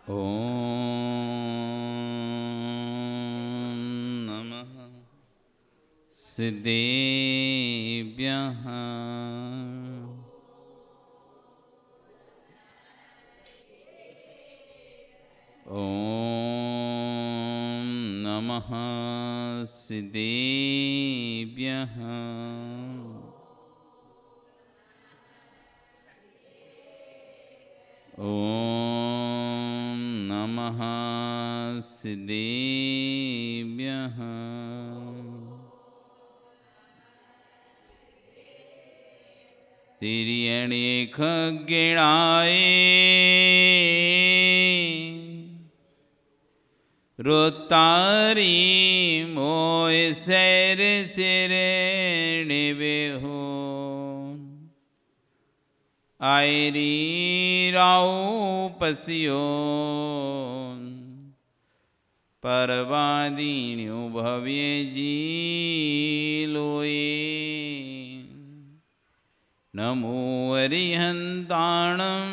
ॐ नमः सिद्धेभ्यः। ॐ नमः सिद्धेभ्यः। ॐ नमः सिद्धेभ्यः। तिर्यणे खग्गेणाय रोतारी मोय सैर सिरे निबेहो आयरी राव पसियो परवादीन्यो भव्य जी लोए नमो अरिहंताणं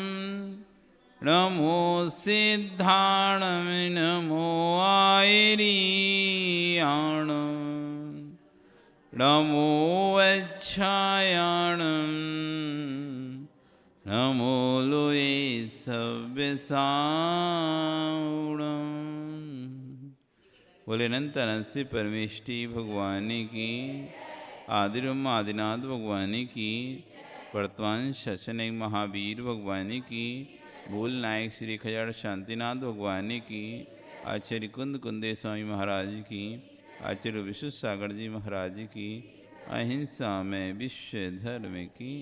नमो सिद्धाणं नमो आयरियाणं नमो अच्छायाणं नमो लोए सव्यसाणं। बोले अनंत अनंत परमेष्टि भगवान की, आदिरम आदिनाथ भगवान की, वर्तमान सचन महावीर भगवान की, भूल नायक श्री खजाड़ शांतिनाथ भगवान की, आचार्य कुंद कुंदे स्वामी महाराज की, आचार्य विश्व सागर जी महाराज की, अहिंसा में विश्व धर्म की।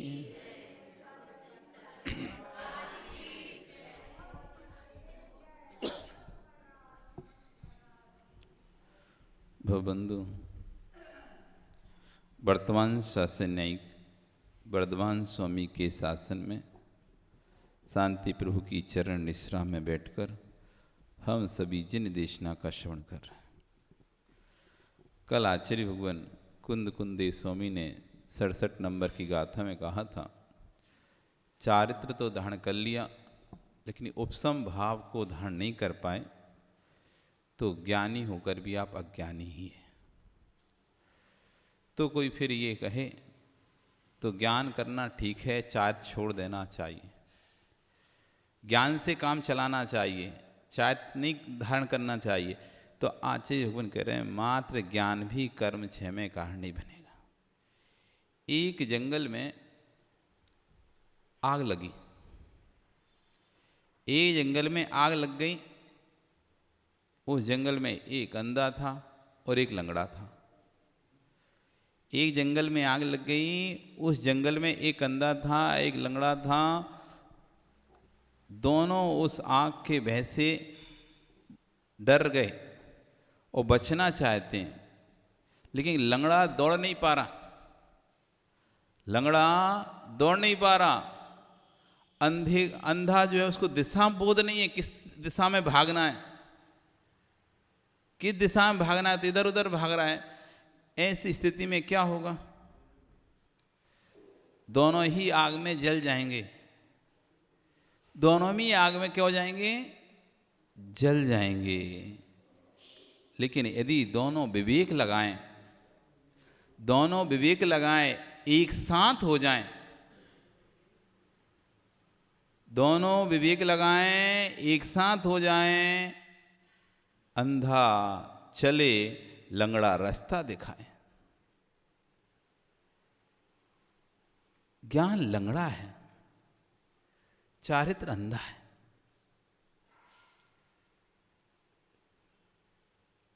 भवबंधु, वर्तमान शासन न्यायिक वर्धमान स्वामी के शासन में शांति प्रभु की चरण निश्रा में बैठकर हम सभी जिन देशना का श्रवण कर रहे हैं। कल आचार्य भगवान कुंद कुंदे स्वामी ने 67 नंबर की गाथा में कहा था, चारित्र तो धारण कर लिया लेकिन उपसम भाव को धारण नहीं कर पाए तो ज्ञानी होकर भी आप अज्ञानी ही हैं। तो कोई फिर ये कहे तो ज्ञान करना ठीक है, चारित्र छोड़ देना चाहिए, ज्ञान से काम चलाना चाहिए, चारित्र नहीं धारण करना चाहिए। तो आचार्य भगवान कह रहे हैं मात्र ज्ञान भी कर्म क्षय में कारण नहीं बनेगा। एक जंगल में आग लगी, एक जंगल में आग लग गई। उस जंगल में एक अंधा था और एक लंगड़ा था। एक जंगल में आग लग गई, उस जंगल में एक अंधा था एक लंगड़ा था। दोनों उस आग के भय से डर गए और बचना चाहते हैं, लेकिन लंगड़ा दौड़ नहीं पा रहा, लंगड़ा दौड़ नहीं पा रहा। अंधा जो है उसको दिशा बोध नहीं है, किस दिशा में भागना है, किस दिशा में भागना है, तो इधर उधर भाग रहा है। ऐसी स्थिति में क्या होगा, दोनों ही आग में जल जाएंगे, दोनों ही आग में क्या हो जाएंगे, जल जाएंगे। लेकिन यदि दोनों विवेक लगाएं, दोनों विवेक लगाएं, एक साथ हो जाएं, दोनों विवेक लगाएं, एक साथ हो जाएं, अंधा चले लंगड़ा रास्ता दिखाए। ज्ञान लंगड़ा है, चारित्र अंधा है।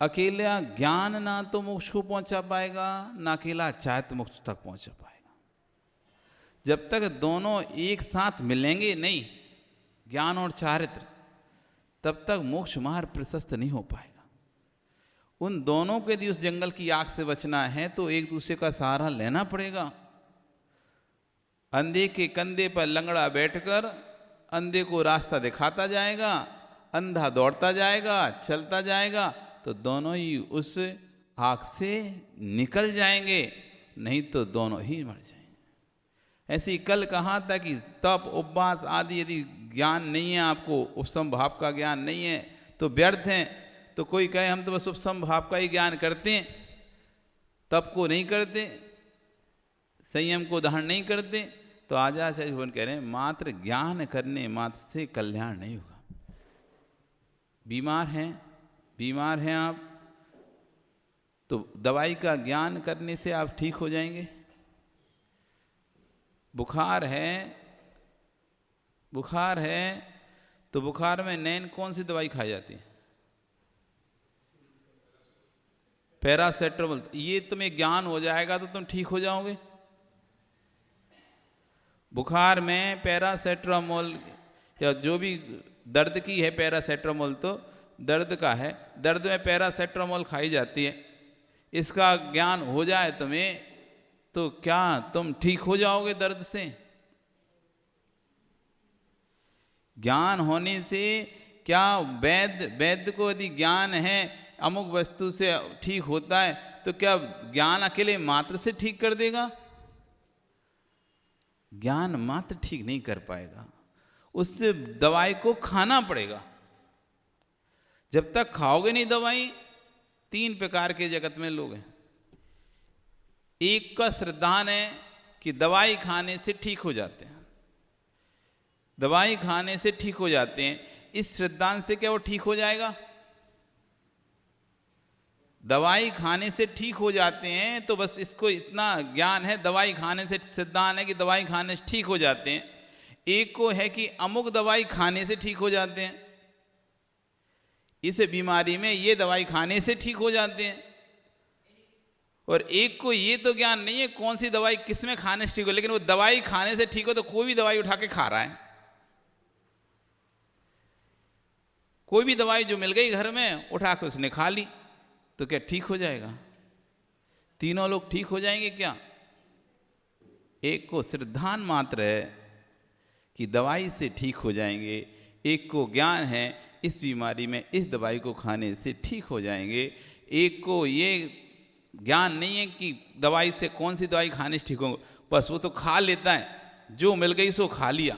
अकेला ज्ञान ना तो मोक्ष को पहुंचा पाएगा, ना अकेला चारित्र मोक्ष तक पहुंचा पाएगा। जब तक दोनों एक साथ मिलेंगे नहीं, ज्ञान और चारित्र, तब तक मोक्ष मार्ग प्रशस्त नहीं हो पाएगा। उन दोनों के यदि उस जंगल की आग से बचना है तो एक दूसरे का सहारा लेना पड़ेगा। अंधे के कंधे पर लंगड़ा बैठकर अंधे को रास्ता दिखाता जाएगा, अंधा दौड़ता जाएगा, चलता जाएगा, तो दोनों ही उस आग से निकल जाएंगे, नहीं तो दोनों ही मर जाएंगे। ऐसे ही कल कहा था कि तप उपवास आदि यदि ज्ञान नहीं है, आपको उपसम भाव का ज्ञान नहीं है तो व्यर्थ हैं। तो कोई कहे हम तो बस उपसम भाव का ही ज्ञान करते हैं, तप को नहीं करते, संयम को धारण नहीं करते, तो आचार्य भगवान कह रहे हैं मात्र ज्ञान करने मात्र से कल्याण नहीं होगा। बीमार हैं आप, तो दवाई का ज्ञान करने से आप ठीक हो जाएंगे। बुखार है तो बुखार में नैन कौन सी दवाई खाई जाती है? पैरासेटामोल। ये तुम्हें ज्ञान हो जाएगा तो तुम ठीक हो जाओगे। बुखार में पैरासेटामोल या जो भी दर्द की है, पैरासेटामोल तो दर्द का है, दर्द में पैरासेटामोल खाई जाती है। इसका ज्ञान हो जाए तुम्हें तो क्या तुम ठीक हो जाओगे दर्द से? ज्ञान होने से क्या वैद्य को यदि ज्ञान है अमुक वस्तु से ठीक होता है तो क्या ज्ञान अकेले मात्र से ठीक कर देगा? ज्ञान मात्र ठीक नहीं कर पाएगा, उससे दवाई को खाना पड़ेगा। जब तक खाओगे नहीं दवाई, 3 प्रकार के जगत में लोग हैं। एक का श्रद्धान है कि दवाई खाने से ठीक हो जाते हैं, दवाई खाने से ठीक हो जाते हैं। इस श्रद्धान से क्या वो ठीक हो जाएगा? दवाई खाने से ठीक हो जाते हैं तो बस इसको इतना ज्ञान है, दवाई खाने से सिद्धांत है कि दवाई खाने से ठीक हो जाते हैं। एक को है कि अमुक दवाई खाने से ठीक हो जाते हैं, इस बीमारी में ये दवाई खाने से ठीक हो जाते हैं। और एक को ये तो ज्ञान नहीं है कौन सी दवाई किस में खाने से ठीक हो, लेकिन वो दवाई खाने से ठीक हो तो कोई भी दवाई उठा के खा रहा है। कोई भी दवाई जो मिल गई घर में उठा के उसने खा ली तो क्या ठीक हो जाएगा? तीनों लोग ठीक हो जाएंगे क्या? एक को श्रद्धान मात्र है कि दवाई से ठीक हो जाएंगे, एक को ज्ञान है इस बीमारी में इस दवाई को खाने से ठीक हो जाएंगे, एक को ये ज्ञान नहीं है कि दवाई से कौन सी दवाई खाने से ठीक होगा, बस वो तो खा लेता है, जो मिल गई सो खा लिया।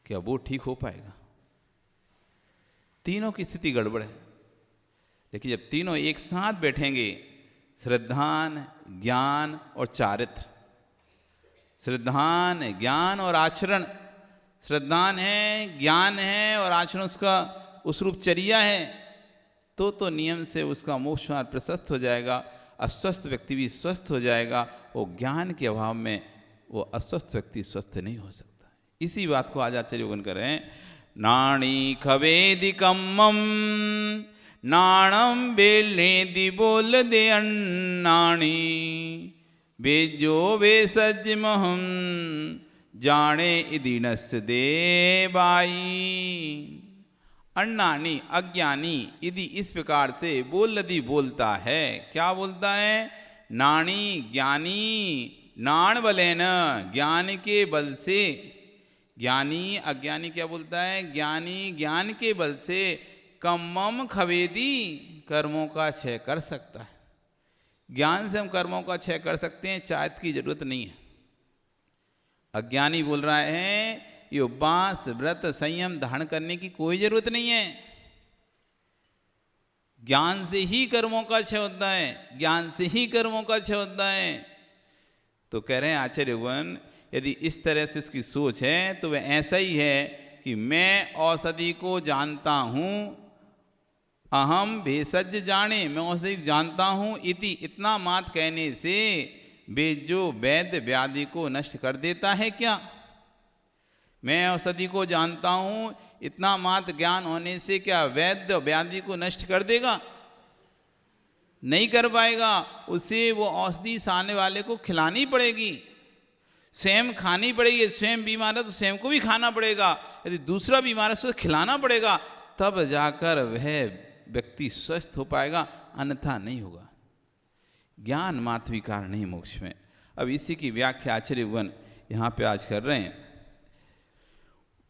क्या वो ठीक हो पाएगा? तीनों की स्थिति गड़बड़ है। लेकिन जब तीनों एक साथ बैठेंगे, श्रद्धान, ज्ञान और चारित्र, श्रद्धान, ज्ञान और आचरण, श्रद्धान है, ज्ञान है और आचरण उसका उस रूपचर्या है, तो नियम से उसका मोक्ष मार्ग प्रशस्त हो जाएगा। अस्वस्थ व्यक्ति भी स्वस्थ हो जाएगा। वो ज्ञान के अभाव में वो अस्वस्थ व्यक्ति स्वस्थ नहीं हो सकता। इसी बात को आज आचार्य योगन कर रहे हैं। नाणी खवेदि कम्मम नाणम बेलेदि बोल दे अन्नाणी बेजो बेसज महम जाने इदिनस दे बाई। अन्नानी अज्ञानी यदि इस प्रकार से बोलदी बोलता है, क्या बोलता है? नाणी ज्ञानी, नाण बलेन ज्ञान के बल से, ज्ञानी अज्ञानी क्या बोलता है? ज्ञानी ज्ञान के बल से कम्मम खवेदी कर्मों का क्षय कर सकता है। ज्ञान से हम कर्मों का क्षय कर सकते हैं, चाहत की जरूरत नहीं है। अज्ञानी बोल रहा है ये उपवास व्रत संयम धारण करने की कोई जरूरत नहीं है, ज्ञान से ही कर्मों का क्षय होता है, ज्ञान से ही कर्मों का क्षय होता है। तो कह रहे हैं आचार्य भगवान, यदि इस तरह से उसकी सोच है तो वह ऐसा ही है कि मैं औषधि को जानता हूँ, अहम भेषज जाने, मैं औषधि जानता हूँ, इति इतना मात्र कहने से वे जो वैद्य व्याधि को नष्ट कर देता है क्या? मैं औषधि को जानता हूँ, इतना मात्र ज्ञान होने से क्या वैद्य व्याधि को नष्ट कर देगा? नहीं कर पाएगा। उसे वो औषधि सामने वाले को खिलानी पड़ेगी, स्वयं खानी पड़ेगी। स्वयं बीमार है तो स्वयं को भी खाना पड़ेगा, यदि दूसरा बीमार है तो खिलाना पड़ेगा, तब जाकर वह व्यक्ति स्वस्थ हो पाएगा, अन्यथा नहीं होगा। ज्ञान मात्र भी कारण नहीं मोक्ष में। अब इसी की व्याख्या आचार्य भगवान यहाँ पे आज कर रहे हैं।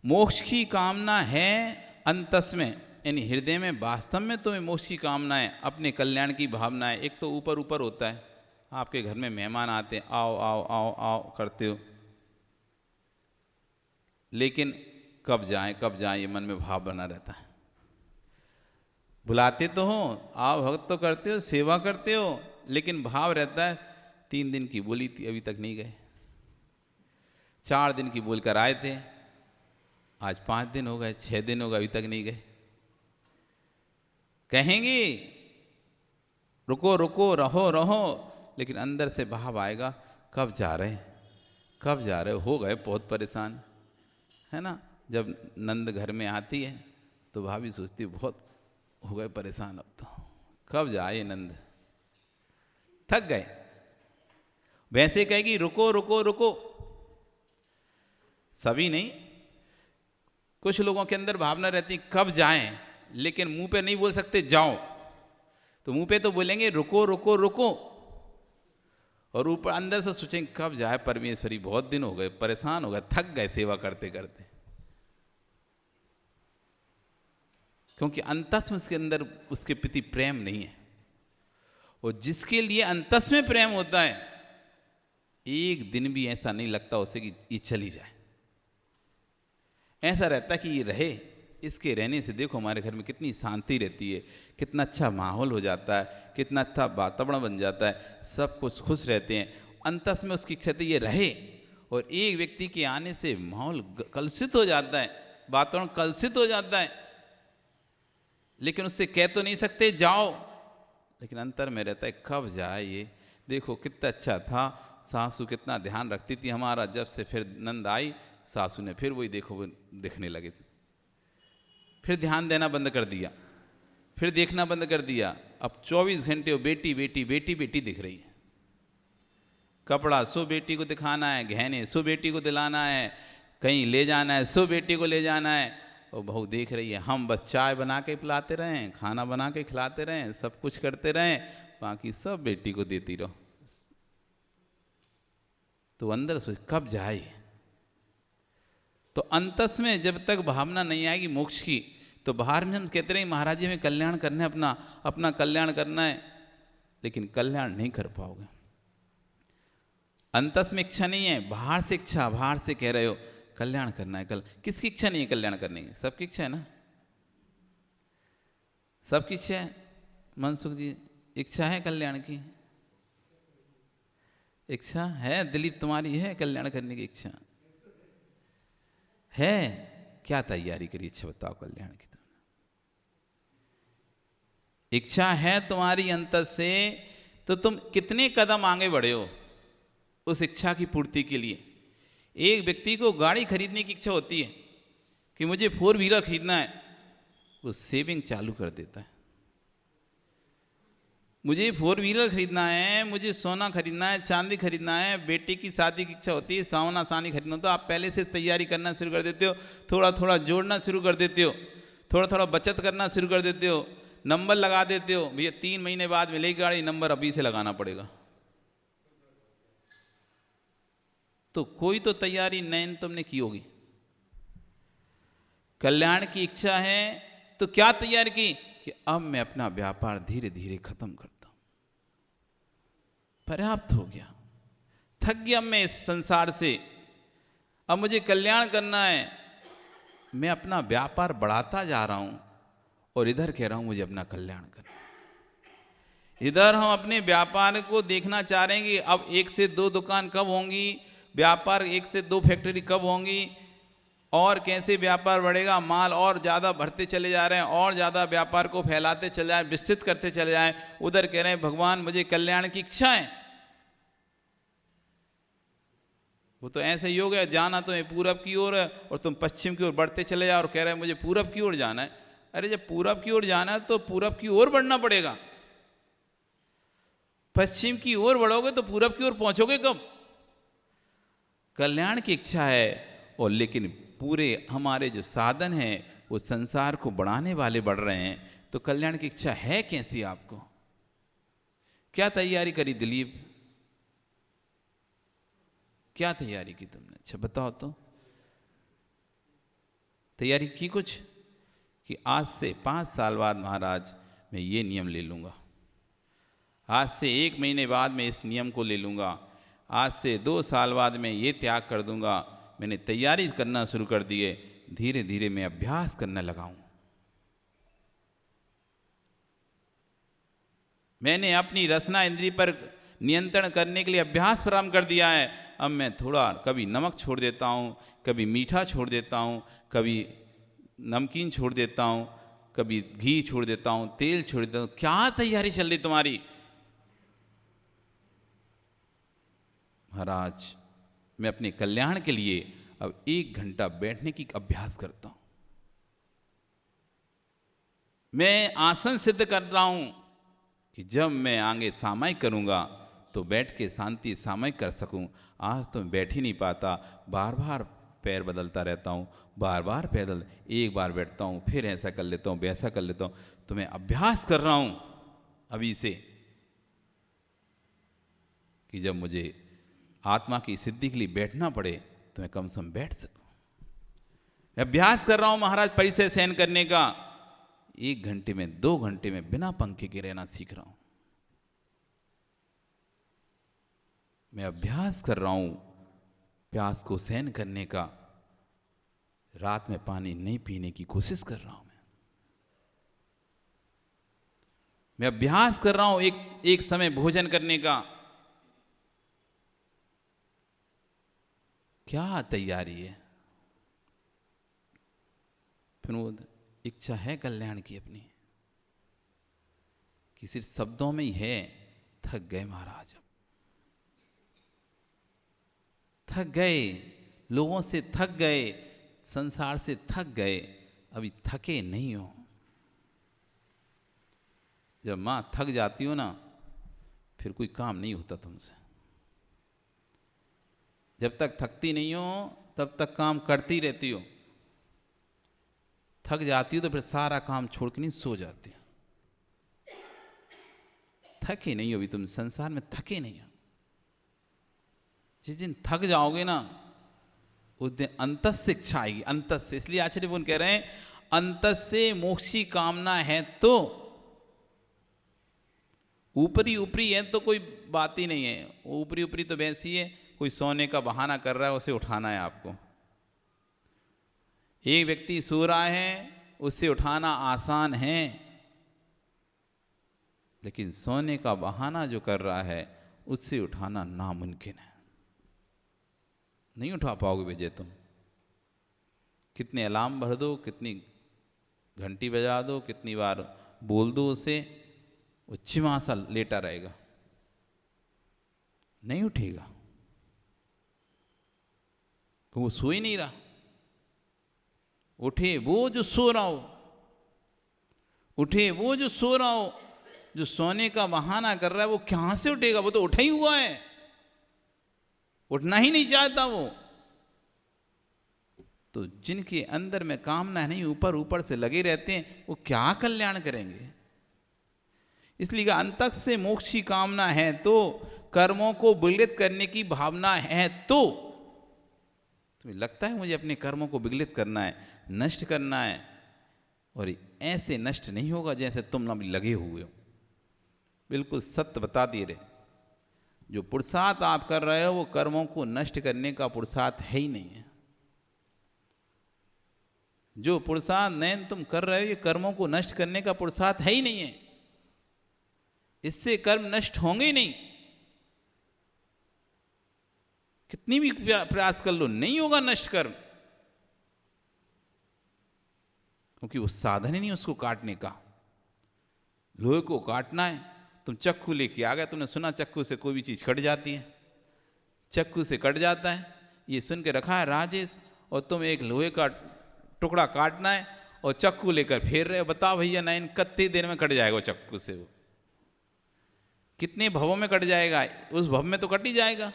मोक्ष की कामना है अंतस में, यानी हृदय में, वास्तव में तुम्हें मोक्ष की कामना है, अपने कल्याण की भावना है। एक तो ऊपर ऊपर होता है, आपके घर में मेहमान आते हैं, आओ आओ आओ आओ करते हो, लेकिन कब जाएं ये मन में भाव बना रहता है। बुलाते तो हो, आओ भक्त तो करते हो, सेवा करते हो, लेकिन भाव रहता है 3 दिन की बोली थी अभी तक नहीं गए, 4 दिन की बोल कर आए थे, आज 5 दिन हो गए, 6 दिन हो गए, अभी तक नहीं गए। कहेंगे रुको रुको, रहो रहो, लेकिन अंदर से भाव आएगा कब जा रहे हो गए बहुत परेशान, है ना। जब नंद घर में आती है तो भाभी सोचती बहुत हो गए परेशान, अब तो कब जाए नंद, थक गए। वैसे कहेगी रुको रुको रुको, सभी नहीं, कुछ लोगों के अंदर भावना रहती कब जाएं, लेकिन मुंह पे नहीं बोल सकते जाओ, तो मुंह पे तो बोलेंगे रुको रुको रुको, और ऊपर अंदर से सोचेंगे कब जाए परमेश्वरी, बहुत दिन हो गए, परेशान हो गए, थक गए सेवा करते करते। क्योंकि अंतस में उसके अंदर उसके प्रति प्रेम नहीं है, और जिसके लिए अंतस में प्रेम होता है एक दिन भी ऐसा नहीं लगता उसे कि ये चली जाए, ऐसा रहता है कि ये रहे। इसके रहने से देखो हमारे घर में कितनी शांति रहती है, कितना अच्छा माहौल हो जाता है, कितना अच्छा वातावरण बन जाता है, सब कुछ खुश रहते हैं। अंतस में उसकी इच्छा ये रहे, और एक व्यक्ति के आने से माहौल कलुषित हो जाता है, वातावरण कलुषित हो जाता है, लेकिन उससे कह तो नहीं सकते जाओ, लेकिन अंतर में रहता है कब जाए ये। देखो कितना अच्छा था, सासू कितना ध्यान रखती थी हमारा, जब से फिर नंद आई सासू ने फिर वही देखो वो दिखने लगे थे, फिर ध्यान देना बंद कर दिया, फिर देखना बंद कर दिया। अब 24 घंटे वो बेटी बेटी बेटी बेटी दिख रही है। कपड़ा सो बेटी को दिखाना है, गहने सो बेटी को दिलाना है, कहीं ले जाना है सो बेटी को ले जाना है, और बहू देख रही है। हम बस चाय बना के पिलाते रहें, खाना बना के खिलाते रहें, सब कुछ करते रहें, बाकी सब बेटी को देती रहो। तो अंदर सोच कब जाए। तो अंतस में जब तक भावना नहीं आएगी मोक्ष की, तो बाहर में हम कहते रहे महाराज जी हमें कल्याण करना है, अपना अपना कल्याण करना है, लेकिन कल्याण नहीं कर पाओगे। अंतस में इच्छा नहीं है, बाहर से इच्छा, बाहर से कह रहे हो कल्याण करना है। किसकी इच्छा नहीं है कल्याण करने की? सबकी इच्छा है ना, सबकी इच्छा है। मनसुख जी इच्छा है कल्याण की? इच्छा है? दिलीप तुम्हारी है कल्याण करने की इच्छा है? क्या तैयारी करी, इच्छा बताओ कल्याण की। तुमने इच्छा है तुम्हारी अंतर से, तो तुम कितने कदम आगे बढ़े हो उस इच्छा की पूर्ति के लिए। एक व्यक्ति को गाड़ी खरीदने की इच्छा होती है कि मुझे 4 व्हीलर खरीदना है, वो सेविंग चालू कर देता है। मुझे 4 व्हीलर खरीदना है, मुझे सोना खरीदना है, चांदी खरीदना है, बेटी की शादी की इच्छा होती है, सोना चांदी खरीदना, तो आप पहले से तैयारी करना शुरू कर देते हो, थोड़ा थोड़ा जोड़ना शुरू कर देते हो, थोड़ा थोड़ा बचत करना शुरू कर देते हो, नंबर लगा देते हो, भैया 3 महीने बाद मिलेगी गाड़ी, नंबर अभी से लगाना पड़ेगा। तो कोई तो तैयारी नयन तुमने की होगी। कल्याण की इच्छा है तो क्या तैयारी की कि अब मैं अपना व्यापार धीरे धीरे खत्म करता हूं, पर्याप्त हो गया, थक गया मैं इस संसार से, अब मुझे कल्याण करना है। मैं अपना व्यापार बढ़ाता जा रहा हूं और इधर कह रहा हूं मुझे अपना कल्याण करना। इधर हम अपने व्यापार को देखना चाह रहे हैं कि अब 1 से 2 दुकान कब होंगी, व्यापार 1 से 2 फैक्ट्री कब होंगी, और कैसे व्यापार बढ़ेगा, माल और ज़्यादा भरते चले जा रहे हैं, और ज़्यादा व्यापार को फैलाते चले जाएं, विस्तृत करते चले जाएं। उधर कह रहे हैं भगवान मुझे कल्याण की इच्छा है। वो तो ऐसे ही हो गया, जाना तुम्हें पूरब की ओर है और तुम पश्चिम की ओर बढ़ते चले जाओ और कह रहे हैं मुझे पूरब की ओर जाना है। अरे जब पूरब की ओर जाना है तो पूरब की ओर बढ़ना पड़ेगा, पश्चिम की ओर बढ़ोगे तो पूरब की ओर पहुंचोगे कब? कल्याण की इच्छा है, और लेकिन पूरे हमारे जो साधन हैं वो संसार को बढ़ाने वाले बढ़ रहे हैं, तो कल्याण की इच्छा है कैसी आपको? क्या तैयारी करी दिलीप, क्या तैयारी की तुमने? अच्छा बताओ तो, तैयारी की कुछ कि आज से 5 साल बाद महाराज मैं ये नियम ले लूँगा, आज से 1 महीने बाद मैं इस नियम को ले लूँगा, आज से 2 साल बाद मैं ये त्याग कर दूँगा, मैंने तैयारी करना शुरू कर दी है, धीरे धीरे मैं अभ्यास करने लगा हूं। मैंने अपनी रसना इंद्री पर नियंत्रण करने के लिए अभ्यास प्रारंभ कर दिया है। अब मैं थोड़ा कभी नमक छोड़ देता हूँ, कभी मीठा छोड़ देता हूँ, कभी नमकीन छोड़ देता हूँ, कभी घी छोड़ देता हूँ, तेल छोड़ देता हूँ। क्या तैयारी चल रही तुम्हारी? महाराज, मैं अपने कल्याण के लिए अब 1 घंटा बैठने की अभ्यास करता हूँ। मैं आसन सिद्ध कर रहा हूँ कि जब मैं आगे सामायिक करूँगा तो बैठ के शांति सामायिक कर सकूं। आज तो मैं बैठ ही नहीं पाता, बार बार पैर बदलता रहता हूँ, बार बार पैदल, एक बार बैठता हूँ, फिर ऐसा कर लेता हूँ, वैसा कर लेता हूँ। तो मैं अभ्यास कर रहा हूँ अभी से कि जब मुझे आत्मा की सिद्धि के लिए बैठना पड़े तो मैं कम से कम बैठ सकूं। मैं अभ्यास कर रहा हूँ महाराज परिचय सहन करने का। 1 घंटे में, 2 घंटे में बिना पंखे के रहना सीख रहा हूं। मैं अभ्यास कर रहा हूं प्यास को सहन करने का। रात में पानी नहीं पीने की कोशिश कर रहा हूं। मैं अभ्यास कर रहा हूं एक समय भोजन करने का। क्या तैयारी है? फिर इच्छा है कल्याण की अपनी, कि सिर्फ शब्दों में ही है। थक गए महाराज, थक गए, लोगों से थक गए, संसार से थक गए, अभी थके नहीं हो। जब मां थक जाती हो ना, फिर कोई काम नहीं होता तुमसे। जब तक थकती नहीं हो तब तक काम करती रहती हो। थक जाती हो तो फिर सारा काम छोड़ के नहीं सो जाती हो। थके नहीं हो अभी तुम, संसार में थके नहीं हो। जिस दिन थक जाओगे ना, उस दिन अंतस से इच्छा आएगी, अंतस से। इसलिए आचार्य बोल कह रहे हैं, अंतस से मोक्ष की कामना है तो। ऊपरी ऊपरी है तो कोई बात ही नहीं है। ऊपरी ऊपरी तो वैसी है, कोई सोने का बहाना कर रहा है, उसे उठाना है आपको। एक व्यक्ति सो रहा है, उसे उठाना आसान है, लेकिन सोने का बहाना जो कर रहा है, उससे उठाना नामुमकिन है। नहीं उठा पाओगे विजय तुम। कितने अलार्म भर दो, कितनी घंटी बजा दो, कितनी बार बोल दो उसे, वो चिमा सा लेटा रहेगा, नहीं उठेगा। तो वो सो ही नहीं रहा। उठे वो जो सो रहा हो, उठे वो जो सो रहा हो। जो सोने का बहाना कर रहा है वो कहां से उठेगा? वो तो उठा ही हुआ है, उठना ही नहीं चाहता वो। तो जिनके अंदर में कामना नहीं, ऊपर ऊपर से लगे रहते हैं, वो क्या कल्याण करेंगे? इसलिए अंतस से मोक्ष की कामना है तो, कर्मों को विगलित करने की भावना है तो। तुम्हें लगता है मुझे अपने कर्मों को विगलित करना है, नष्ट करना है, और ऐसे नष्ट नहीं होगा जैसे तुम ना लगे हुए हो। बिल्कुल सत्य बता दिए रहे। जो पुरुषार्थ आप कर रहे हो वो कर्मों को नष्ट करने का पुरुषार्थ है ही नहीं है। जो पुरुषार्थ नयन तुम कर रहे हो, ये कर्मों को नष्ट करने का पुरुषार्थ है ही नहीं है। इससे कर्म नष्ट होंगे ही नहीं। कितनी भी प्रयास कर लो, नहीं होगा नष्ट कर्म, क्योंकि वो साधन ही नहीं उसको काटने का। लोहे को काटना है, तुम चक्कू लेके आ गए, तुमने सुना चक्कू से कोई भी चीज कट जाती है, चक्कू से कट जाता है, ये सुन के रखा है राजेश। और तुम एक लोहे का टुकड़ा काटना है और चक्कू लेकर फेर रहे हो। बताओ भैया नयन, कितनी देर में कट जाएगा चक्कू से? वो कितने भवों में कट जाएगा? उस भव में तो कट ही जाएगा,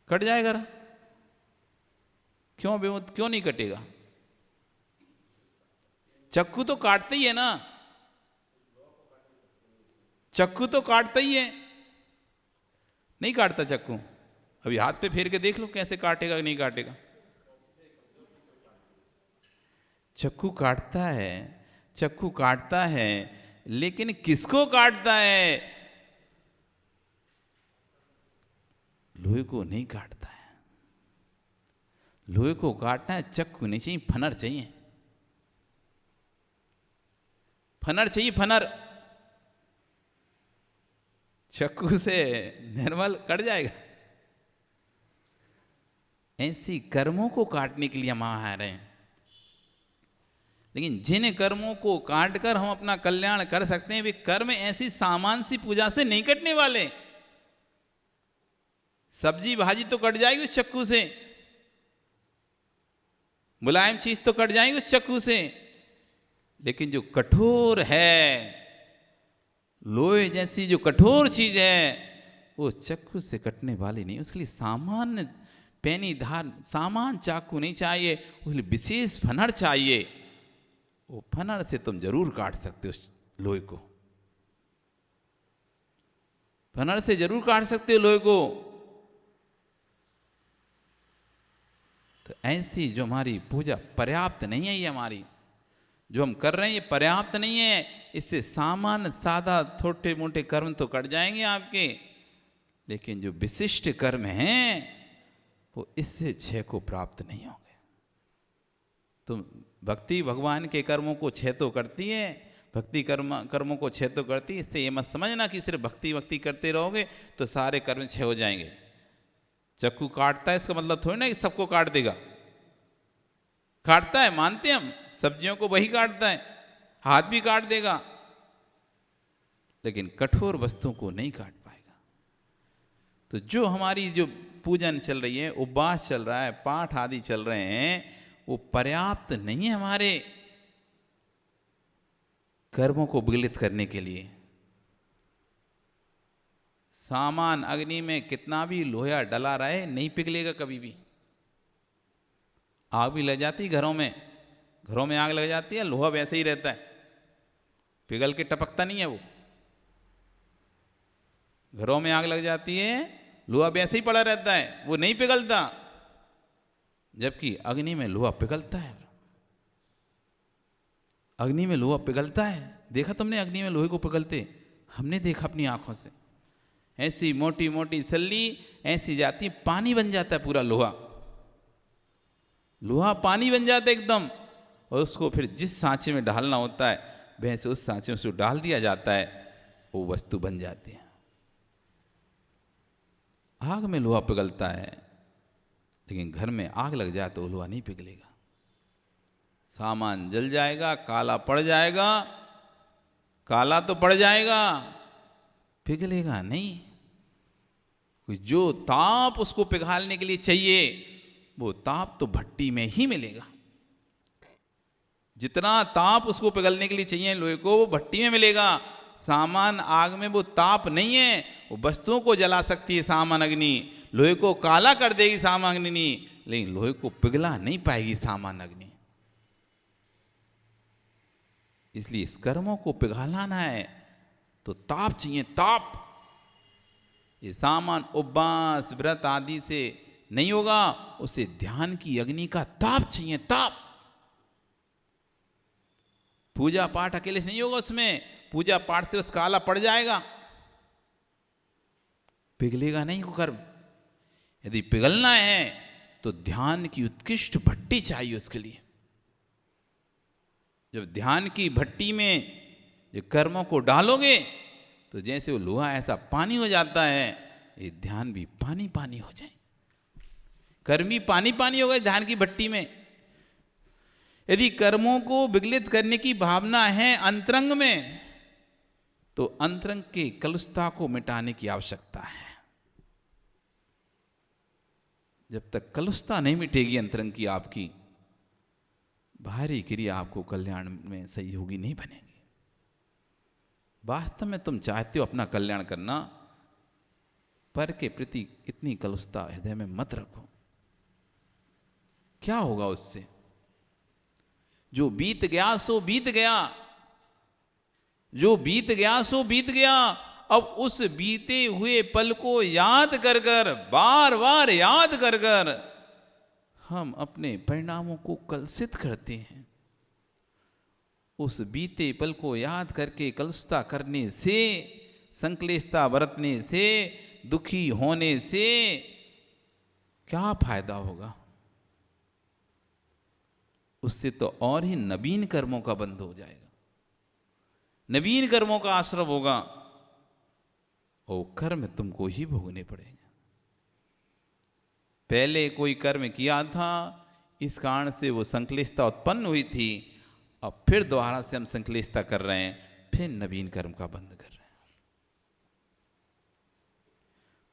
कट जाएगा ना? क्यों नहीं कटेगा? चक्कू तो काटते ही है ना, चक्कू तो काटता ही है। नहीं काटता चक्कू? अभी हाथ पे फेर के देख लो कैसे काटेगा कि नहीं काटेगा। चक्कू काटता है, चक्कू काटता है, लेकिन किसको काटता है? लोहे को नहीं काटता है। लोहे को काटना है, चक्कू नहीं चाहिए, फनर चाहिए। फनर चाहिए, फनर। चक्कू से निर्मल कट जाएगा। ऐसी कर्मों को काटने के लिए हम आ रहे हैं। लेकिन जिन कर्मों को काट कर हम अपना कल्याण कर सकते हैं, वे कर्म ऐसी सामान सी पूजा से नहीं कटने वाले। सब्जी भाजी तो कट जाएगी उस चक्कू से, मुलायम चीज तो कट जाएगी उस चक्कू से, लेकिन जो कठोर है, लोहे जैसी जो कठोर चीज है, वो चक्कू से कटने वाली नहीं। उसके लिए सामान्य पैनी धार, सामान चाकू नहीं चाहिए, उसके लिए विशेष फनर चाहिए। वो फनर से तुम जरूर काट सकते हो उस लोहे को, फनर से जरूर काट सकते हो लोहे को। तो ऐसी जो हमारी पूजा पर्याप्त नहीं है, ये हमारी जो हम कर रहे हैं ये पर्याप्त नहीं है। इससे सामान्य सादा छोटे मोटे कर्म तो कट जाएंगे आपके, लेकिन जो विशिष्ट कर्म हैं वो इससे क्षय को प्राप्त नहीं होंगे। तो भक्ति भगवान के कर्मों को क्षय तो करती है, भक्ति कर्मों को क्षय तो करती है। इससे ये मत समझना कि सिर्फ भक्ति करते रहोगे तो सारे कर्म क्षय हो जाएंगे। चक्कू काटता है इसका मतलब थोड़ी ना कि सबको काट देगा। काटता है, मानते हम, सब्जियों को वही काटता है, हाथ भी काट देगा, लेकिन कठोर वस्तुओं को नहीं काट पाएगा। तो जो हमारी जो पूजन चल रही है, उपवास चल रहा है, पाठ आदि चल रहे हैं, वो पर्याप्त नहीं है हमारे कर्मों को विगलित करने के लिए। सामान अग्नि में कितना भी लोहा डला रहे नहीं पिघलेगा कभी भी। आग भी लग जाती घरों में आग लग जाती है, लोहा वैसे ही रहता है, पिघल के टपकता नहीं है वो। घरों में आग लग जाती है, लोहा वैसे ही पड़ा रहता है, वो नहीं पिघलता। जबकि अग्नि में लोहा पिघलता है। अग्नि में लोहा पिघलता है। देखा तुमने अग्नि में लोहे को पिघलते? हमने देखा अपनी आंखों से। ऐसी मोटी मोटी सल्ली ऐसी जाती, पानी बन जाता है पूरा लोहा। लोहा पानी बन जाता है एकदम, और उसको फिर जिस सांचे में डालना होता है वैसे उस सांचे में उसको डाल दिया जाता है, वो वस्तु बन जाती है। आग में लोहा पिघलता है, लेकिन घर में आग लग जाए तो लोहा नहीं पिघलेगा। सामान जल जाएगा, काला पड़ जाएगा, काला तो पड़ जाएगा, पिघलेगा नहीं। जो ताप उसको पिघालने के लिए चाहिए वो ताप तो भट्टी में ही मिलेगा। जितना ताप उसको पिघलने के लिए चाहिए लोहे को, वो भट्टी में मिलेगा। सामान आग में वो ताप नहीं है। वो वस्तुओं को जला सकती है सामान अग्नि, लोहे को काला कर देगी सामान अग्नि, लेकिन लोहे को पिघला नहीं पाएगी सामान अग्नि। इसलिए इस कर्मों को पिघलाना है तो ताप चाहिए, ताप। ये सामान उपवास व्रत आदि से नहीं होगा, उसे ध्यान की अग्नि का ताप चाहिए, ताप। पूजा पाठ अकेले से नहीं होगा, उसमें पूजा पाठ से बस काला पड़ जाएगा, पिघलेगा नहीं वो कर्म। यदि पिघलना है तो ध्यान की उत्कृष्ट भट्टी चाहिए उसके लिए। जब ध्यान की भट्टी में जो कर्मों को डालोगे तो जैसे वो लोहा ऐसा पानी हो जाता है, ये ध्यान भी पानी पानी हो जाए, कर्म भी पानी पानी हो गए ध्यान की भट्टी में। यदि कर्मों को विगलित करने की भावना है अंतरंग में, तो अंतरंग के कलुषता को मिटाने की आवश्यकता है। जब तक कलुषता नहीं मिटेगी अंतरंग की आपकी, बाहरी क्रिया आपको कल्याण में सहयोगी नहीं बनेगी। वास्तव में तुम चाहते हो अपना कल्याण करना, पर के प्रति इतनी कलुषता हृदय में मत रखो। क्या होगा उससे? जो बीत गया सो बीत गया, जो बीत गया सो बीत गया। अब उस बीते हुए पल को याद कर कर, बार बार याद कर कर हम अपने परिणामों को कलुषित करते हैं। उस बीते पल को याद करके कलुषता करने से, संक्लेशता बरतने से, दुखी होने से क्या फायदा होगा? उससे तो और ही नवीन कर्मों का बंध हो जाएगा, नवीन कर्मों का आश्रय होगा और कर्म तुमको ही भोगने पड़ेंगे। पहले कोई कर्म किया था, इस कारण से वो संक्लिष्टता उत्पन्न हुई थी, अब फिर दोबारा से हम संक्लिष्टता कर रहे हैं, फिर नवीन कर्म का बंध कर रहे हैं।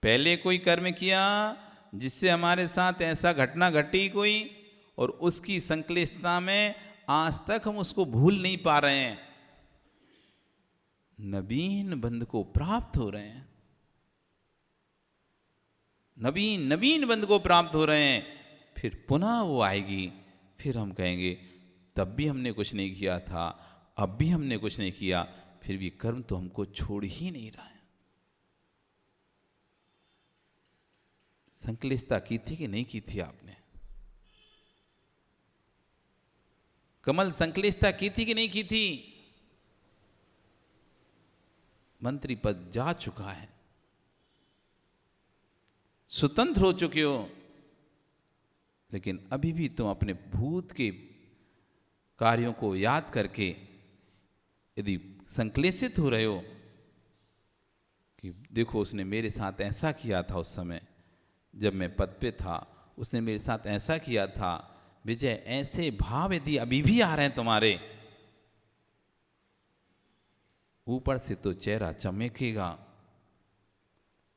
पहले कोई कर्म किया जिससे हमारे साथ ऐसा घटना घटी कोई, और उसकी संक्लिष्टता में आज तक हम उसको भूल नहीं पा रहे हैं, नवीन बंध को प्राप्त हो रहे हैं, नवीन नवीन बंध को प्राप्त हो रहे हैं। फिर पुनः वो आएगी, फिर हम कहेंगे तब भी हमने कुछ नहीं किया था, अब भी हमने कुछ नहीं किया, फिर भी कर्म तो हमको छोड़ ही नहीं रहा है। संक्लिष्टता की थी कि नहीं की थी आपने? कमल संक्लिष्टता की थी कि नहीं की थी? मंत्री पद जा चुका है, स्वतंत्र हो चुके हो, लेकिन अभी भी तुम अपने भूत के कार्यों को याद करके यदि संक्लेशित हो रहे हो कि देखो उसने मेरे साथ ऐसा किया था, उस समय जब मैं पद पे था उसने मेरे साथ ऐसा किया था, विजय, ऐसे भाव यदि अभी भी आ रहे हैं तुम्हारे, ऊपर से तो चेहरा चमकेगा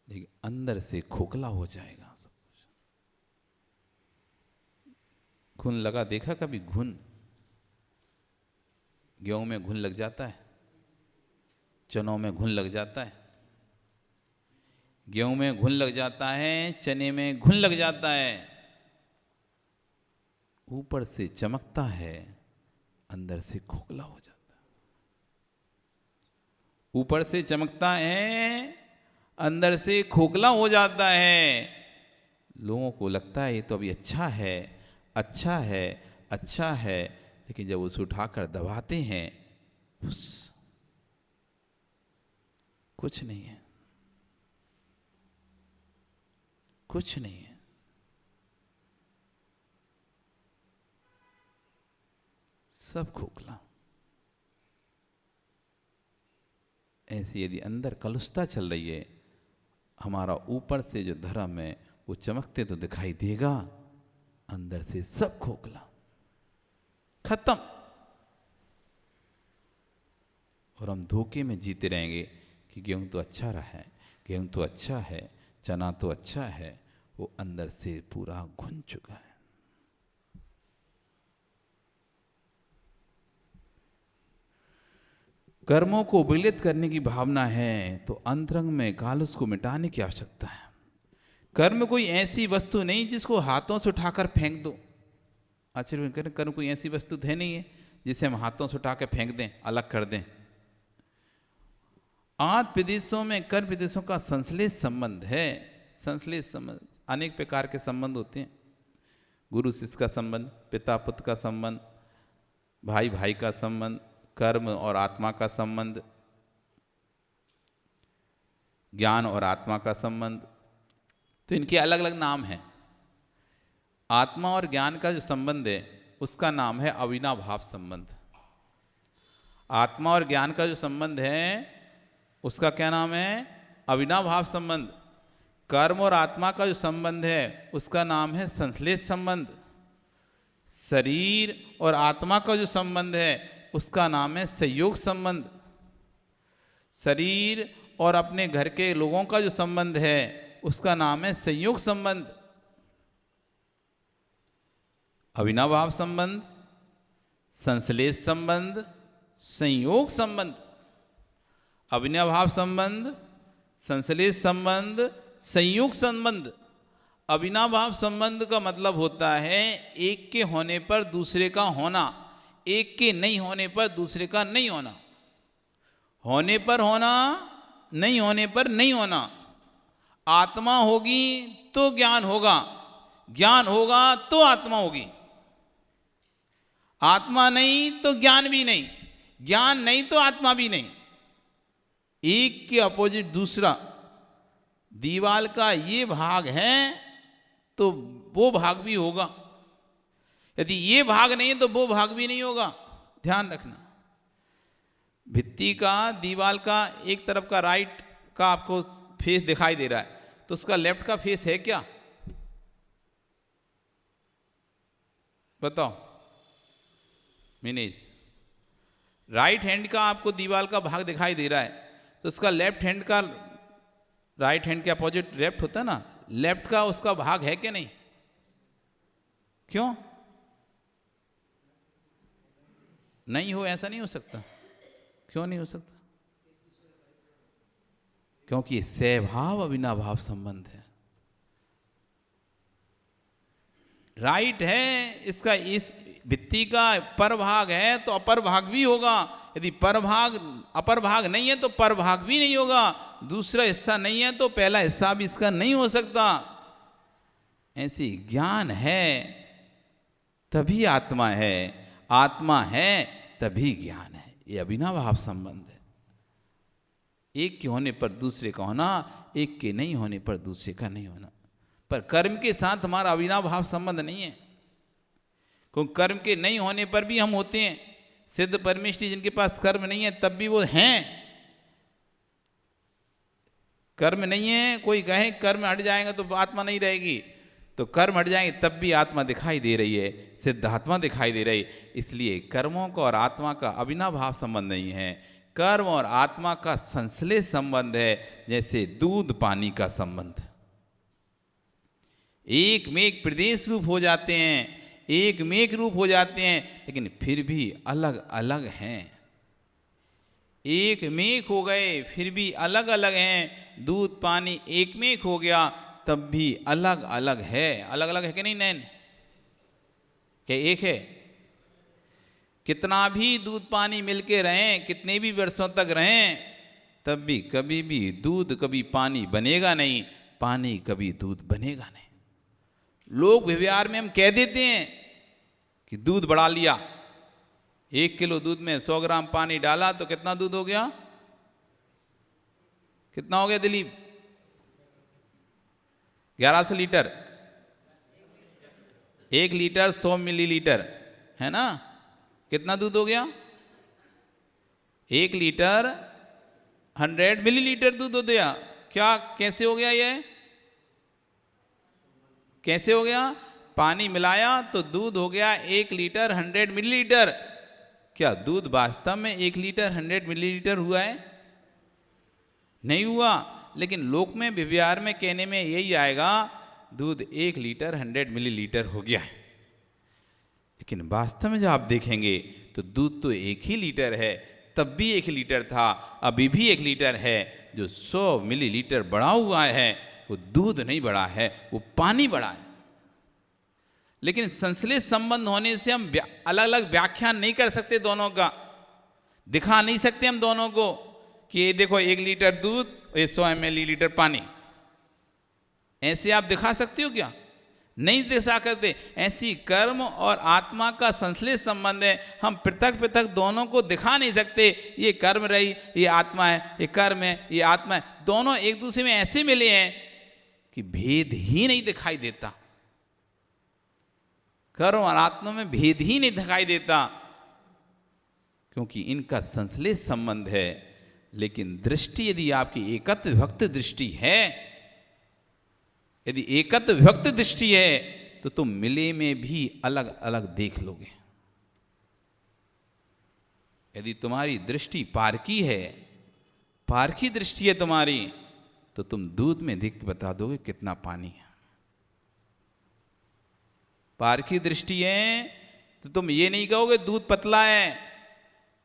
लेकिन अंदर से खोखला हो जाएगा सब कुछ। घुन लगा, देखा कभी घुन? गेहूं में घुन लग जाता है, चनों में घुन लग जाता है, गेहूं में घुन लग जाता है, चने में घुन लग जाता है, ऊपर से चमकता है, अंदर से खोखला हो जाता है। ऊपर से चमकता है, अंदर से खोखला हो जाता है। लोगों को लगता है ये तो अभी अच्छा है, अच्छा है, अच्छा है, लेकिन जब उसे उठाकर दबाते हैं, कुछ नहीं है, कुछ नहीं है। सब खोखला। ऐसी यदि अंदर कलुषता चल रही है, हमारा ऊपर से जो धर्म है वो चमकते तो दिखाई देगा, अंदर से सब खोखला, खत्म। और हम धोखे में जीते रहेंगे कि गेहूं तो अच्छा रहा है, गेहूं तो अच्छा है, चना तो अच्छा है, वो अंदर से पूरा घुन चुका है। कर्मों को विलित करने की भावना है तो अंतरंग में कालुष को मिटाने की आवश्यकता है। कर्म कोई ऐसी वस्तु नहीं जिसको हाथों से उठाकर फेंक दो। आश्चर्य, कर्म कोई ऐसी वस्तु है नहीं है जिसे हम हाथों से उठाकर फेंक दें, अलग कर दें। आठ प्रदेशों में कर्म प्रदेशों का संश्लेष संबंध है। संश्लेष संबंध, अनेक प्रकार के संबंध होते हैं। गुरु शिष्य का संबंध, पिता पुत्र का संबंध, भाई भाई का संबंध, कर्म और आत्मा का संबंध, ज्ञान और आत्मा का संबंध, तो इनके अलग अलग नाम हैं। आत्मा और ज्ञान का जो संबंध है उसका नाम है अविनाभाव संबंध। आत्मा और ज्ञान का जो संबंध है उसका क्या नाम है? अविनाभाव संबंध। कर्म और आत्मा का जो संबंध है उसका नाम है संश्लेष संबंध। शरीर और आत्मा का जो संबंध है उसका नाम है संयोग संबंध। शरीर और अपने घर के लोगों का जो संबंध है उसका नाम है संयोग संबंध। अविनाभाव संबंध, संश्लेष संबंध, संयोग संबंध। अविनाभाव संबंध, संश्लेष संबंध, संयोग संबंध। अविनाभाव संबंध का मतलब होता है एक के होने पर दूसरे का होना, एक के नहीं होने पर दूसरे का नहीं होना। होने पर होना, नहीं होने पर नहीं होना। आत्मा होगी तो ज्ञान होगा, ज्ञान होगा तो आत्मा होगी। आत्मा नहीं तो ज्ञान भी नहीं, ज्ञान नहीं तो आत्मा भी नहीं। एक के अपोजिट दूसरा। दीवाल का ये भाग है तो वो भाग भी होगा। यदि ये भाग नहीं है तो वो भाग भी नहीं होगा, ध्यान रखना। भित्ति का, दीवार का एक तरफ का राइट का आपको फेस दिखाई दे रहा है, तो उसका लेफ्ट का फेस है क्या? बताओ मिनेश। राइट हैंड का आपको दीवार का भाग दिखाई दे रहा है, तो उसका लेफ्ट हैंड का, राइट हैंड के अपोजिट लेफ्ट होता है ना, लेफ्ट का उसका भाग है कि नहीं? क्यों नहीं हो? ऐसा नहीं हो सकता। क्यों नहीं हो सकता? क्योंकि सहभाव अविनाभाव संबंध है। राइट है, इसका इस भित्ति का पर भाग है तो अपर भाग भी होगा। यदि पर भाग, अपर भाग नहीं है तो पर भाग भी नहीं होगा। दूसरा हिस्सा नहीं है तो पहला हिस्सा भी इसका नहीं हो सकता। ऐसी ज्ञान है तभी आत्मा है, आत्मा है तभी ज्ञान है। ये अविनाभाव संबंध है। एक के होने पर दूसरे का होना, एक के नहीं होने पर दूसरे का नहीं होना। पर कर्म के साथ हमारा अविनाभाव संबंध नहीं है, क्योंकि कर्म के नहीं होने पर भी हम होते हैं। सिद्ध परमेष्ठी जिनके पास कर्म नहीं है तब भी वो हैं। कर्म नहीं है, कोई कहे कर्म हट जाएगा तो आत्मा नहीं रहेगी, तो कर्म हट जाएंगे तब भी आत्मा दिखाई दे रही है, सिद्धात्मा दिखाई दे रही। इसलिए कर्मों का और आत्मा का अविनाभाव संबंध नहीं है, कर्म और आत्मा का संश्लेष संबंध है, जैसे दूध पानी का संबंध। एक में एक प्रदेश रूप हो जाते हैं, एक में एक रूप हो जाते हैं, लेकिन फिर भी अलग अलग हैं। एक में एक हो गए फिर भी अलग अलग हैं। दूध पानी एक में एक हो गया तब भी अलग अलग है। अलग अलग है कि नहीं नैन? क्या एक है? कितना भी दूध पानी मिलके रहें, कितने भी वर्षों तक रहें, तब भी कभी भी दूध कभी पानी बनेगा नहीं, पानी कभी दूध बनेगा नहीं। लोग व्यवहार में हम कह देते हैं कि दूध बढ़ा लिया, 1 किलो दूध में 100 ग्राम पानी डाला तो कितना दूध हो गया? कितना हो गया दिलीप? 1100 लीटर। 1 लीटर 100 मिलीलीटर है ना? कितना दूध हो गया? 1 लीटर 100 मिलीलीटर दूध हो गया। क्या कैसे हो गया? ये कैसे हो गया? पानी मिलाया तो दूध हो गया 1 लीटर 100 मिलीलीटर। क्या दूध वास्तव में 1 लीटर 100 मिलीलीटर हुआ है? नहीं हुआ। लेकिन लोक में व्यवहार में कहने में यही आएगा दूध 1 लीटर 100 मिलीलीटर हो गया है। लेकिन वास्तव में जब आप देखेंगे तो दूध तो 1 ही लीटर है, तब भी 1 लीटर था, अभी भी 1 लीटर है। जो 100 मिलीलीटर बढ़ा हुआ है वो दूध नहीं बढ़ा है, वो पानी बढ़ा है। लेकिन संश्लेष संबंध होने से हम अलग अलग व्याख्यान नहीं कर सकते दोनों का, दिखा नहीं सकते हम दोनों को कि ये देखो 1 लीटर दूध, ये 100 मिलीलीटर पानी। ऐसे आप दिखा सकते हो क्या? नहीं दिखा सकते। ऐसी कर्म और आत्मा का संश्लेष संबंध है, हम पृथक पृथक दोनों को दिखा नहीं सकते। ये कर्म रही, ये आत्मा है, ये कर्म है, ये आत्मा है। दोनों एक दूसरे में ऐसे मिले हैं कि भेद ही नहीं दिखाई देता। कर्म और आत्मा में भेद ही नहीं दिखाई देता, क्योंकि इनका संश्लेष संबंध है। लेकिन दृष्टि यदि आपकी एकत्व विभक्त दृष्टि है, यदि एकत्व विभक्त दृष्टि है, तो तुम मिले में भी अलग अलग देख लोगे। यदि तुम्हारी दृष्टि पारकी है, पारखी दृष्टि है तुम्हारी, तो तुम दूध में देख बता दोगे कितना पानी है। पारखी दृष्टि है तो तुम ये नहीं कहोगे दूध पतला है,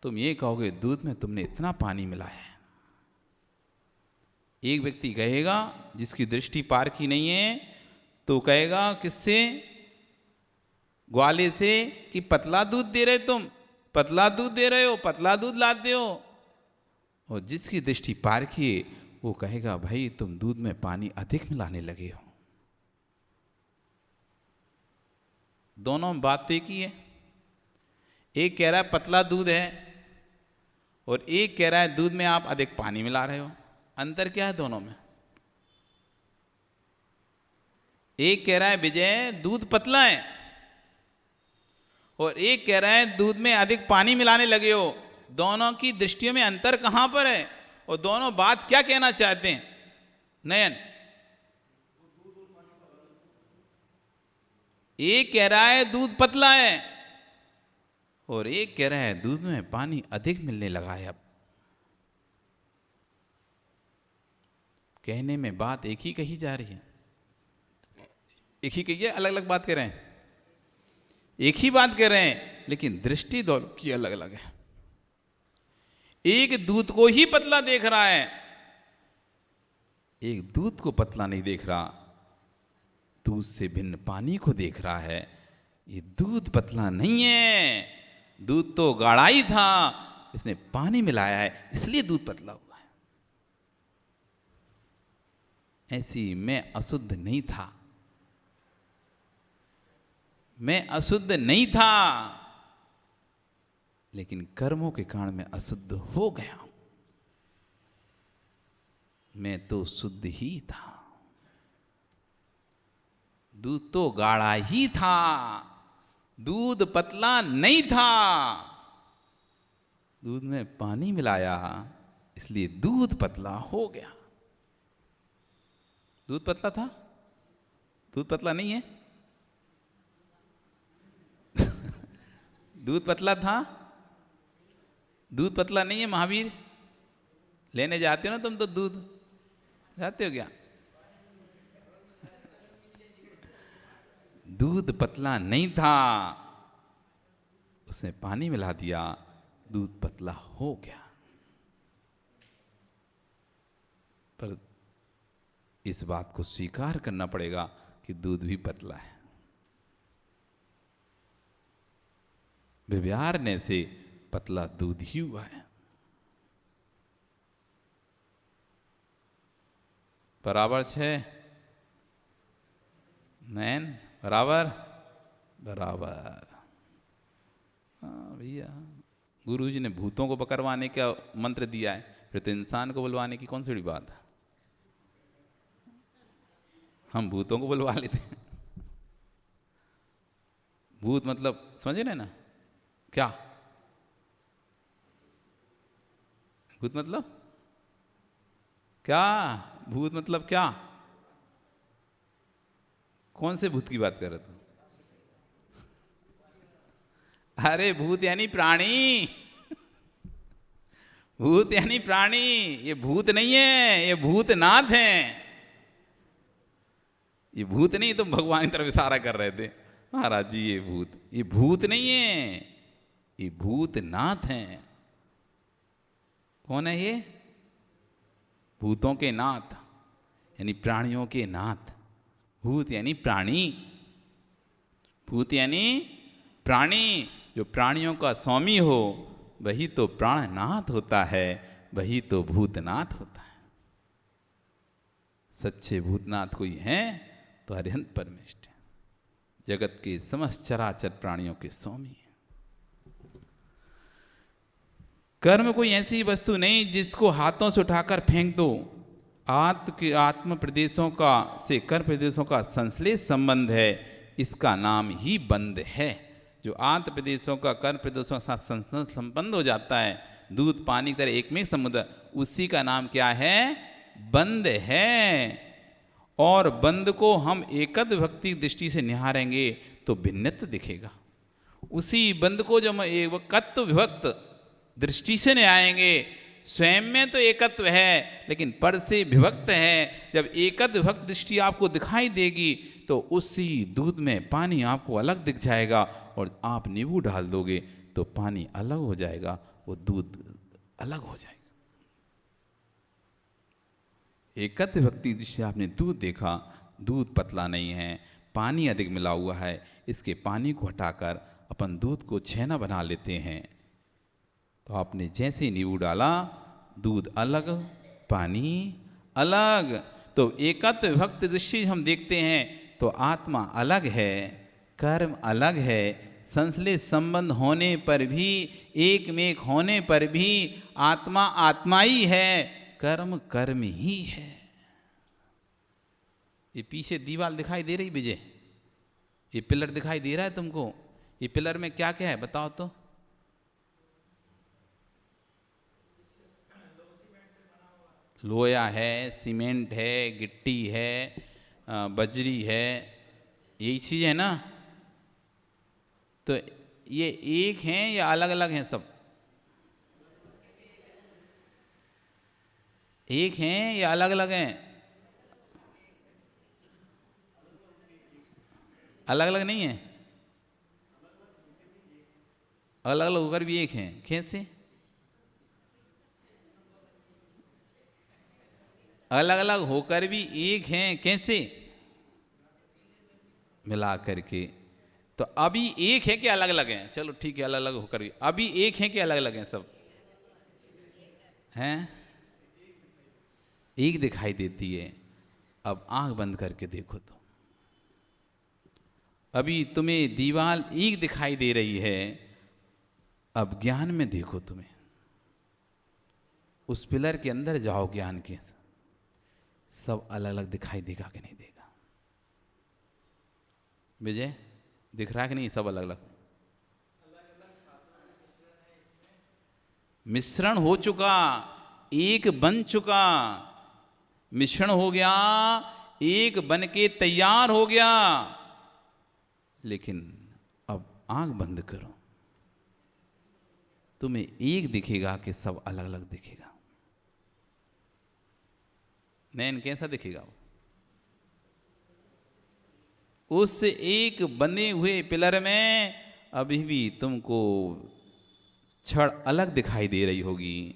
तुम ये कहोगे दूध में तुमने इतना पानी मिलाया है। एक व्यक्ति कहेगा जिसकी दृष्टि पारखी नहीं है तो कहेगा किससे? ग्वाले से कि पतला दूध दे रहे तुम, पतला दूध दे रहे हो, पतला दूध लाते हो। और जिसकी दृष्टि पारखी है वो कहेगा भाई तुम दूध में पानी अधिक मिलाने लगे हो। दोनों बात एक ही है। एक कह रहा है पतला दूध है और एक कह रहा है दूध में आप अधिक पानी मिला रहे हो। अंतर क्या है दोनों में? एक कह रहा है विजय दूध पतला है, और एक कह रहा है दूध में अधिक पानी मिलाने लगे हो। दोनों की दृष्टियों में अंतर कहां पर है और दोनों बात क्या कहना चाहते हैं? नयन, एक कह रहा है दूध पतला है और एक कह रहा है दूध में पानी अधिक मिलने लगा है। अब कहने में बात एक ही कही जा रही है, एक ही कही है, अलग अलग बात कह रहे हैं, एक ही बात कह रहे हैं, लेकिन दृष्टि दोनों की अलग अलग है। एक दूध को ही पतला देख रहा है, एक दूध को पतला नहीं देख रहा, दूध से भिन्न पानी को देख रहा है। ये दूध पतला नहीं है, दूध तो गाढ़ा ही था, इसने पानी मिलाया है इसलिए दूध पतला हुआ है। ऐसी मैं अशुद्ध नहीं था, मैं अशुद्ध नहीं था, लेकिन कर्मों के कारण मैं अशुद्ध हो गया हूं। मैं तो शुद्ध ही था, दूध तो गाढ़ा ही था, दूध पतला नहीं था। दूध में पानी मिलाया इसलिए दूध पतला हो गया। दूध पतला था, दूध पतला नहीं है। दूध पतला था, दूध पतला नहीं है। महावीर लेने जाते हो ना तुम, तो दूध जाते हो क्या? दूध पतला नहीं था, उसने पानी मिला दिया, दूध पतला हो गया। पर इस बात को स्वीकार करना पड़ेगा कि दूध भी पतला है। व्यवहारने से पतला दूध ही हुआ है। बराबर है नैन, बराबर बराबर। हाँ भैया, गुरुजी ने भूतों को पकड़वाने का मंत्र दिया है, फिर तो इंसान को बुलवाने की कौन सी बड़ी बात है? हम भूतों को बुलवा लेते हैं। भूत मतलब समझे ना क्या? भूत मतलब क्या? भूत मतलब क्या? कौन से भूत की बात कर रहे तुम? अरे भूत यानी प्राणी। भूत यानी प्राणी। ये भूत नहीं है, ये भूतनाथ हैं। ये भूत नहीं, तुम भगवान की तरफ इशारा कर रहे थे महाराज जी। ये भूत नहीं है, ये भूतनाथ हैं। कौन है ये? भूतों के नाथ यानी प्राणियों के नाथ। भूत यानी प्राणी, भूत यानी प्राणी। जो प्राणियों का स्वामी हो वही तो प्राणनाथ होता है, वही तो भूतनाथ होता है। सच्चे भूतनाथ कोई हैं तो अरिहंत परमेष्ठ है, जगत के समस्त चराचर प्राणियों के स्वामी है। कर्म कोई ऐसी वस्तु नहीं जिसको हाथों से उठाकर फेंक दो। आत्म प्रदेशों का से कर्म प्रदेशों का संश्लेष संबंध है, इसका नाम ही बंध है। जो आत्म प्रदेशों का कर्म प्रदेशों के साथ संबंध हो जाता है, दूध पानी की तरह एक में समुद्र, उसी का नाम क्या है? बंध है। और बंध को हम एकद विभक्ति दृष्टि से निहारेंगे तो भिन्नत्व दिखेगा। उसी बंध को जब हम एकत्व विभक्त दृष्टि से निहारेंगे, स्वयं में तो एकत्व है लेकिन पर से विभक्त है। जब एकत्व विभक्त दृष्टि आपको दिखाई देगी तो उसी दूध में पानी आपको अलग दिख जाएगा, और आप नींबू डाल दोगे तो पानी अलग हो जाएगा, वो दूध अलग हो जाएगा। एकत्व विभक्ति दृष्टि आपने दूध देखा, दूध पतला नहीं है, पानी अधिक मिला हुआ है, इसके पानी को हटाकर अपन दूध को छेना बना लेते हैं। तो आपने जैसे ही नींबू डाला, दूध अलग पानी अलग। तो एकत्व विभक्त दृष्टि हम देखते हैं तो आत्मा अलग है, कर्म अलग है। संश्लेष संबंध होने पर भी, एक में एक होने पर भी आत्मा आत्मा ही है, कर्म कर्म ही है। ये पीछे दीवार दिखाई दे रही विजय, ये पिलर दिखाई दे रहा है तुमको, ये पिलर में क्या क्या है बताओ तो। लोया है, सीमेंट है, गिट्टी है, बजरी है, यही चीज है ना। तो ये एक हैं या अलग अलग हैं सब? एक हैं या अलग अलग हैं? अलग अलग नहीं है, अलग अलग होकर भी एक हैं, कैसे? अलग अलग होकर भी एक हैं कैसे? मिला करके। तो अभी एक है कि अलग अलग हैं? चलो ठीक है, अलग अलग होकर भी अभी एक है कि अलग अलग हैं सब? हैं, एक दिखाई देती है। अब आंख बंद करके देखो तो अभी तुम्हें दीवार एक दिखाई दे रही है। अब ज्ञान में देखो, तुम्हें उस पिलर के अंदर जाओ, ज्ञान के सब अलग अलग दिखाई देगा कि नहीं देगा? विजय, दिख रहा है कि नहीं सब अलग अलग? मिश्रण हो चुका, एक बन चुका, मिश्रण हो गया, एक बन के तैयार हो गया। लेकिन अब आंख बंद करो, तुम्हें एक दिखेगा कि सब अलग अलग दिखेगा? नैन कैसा दिखेगा? उस एक बने हुए पिलर में अभी भी तुमको छड़ अलग दिखाई दे रही होगी,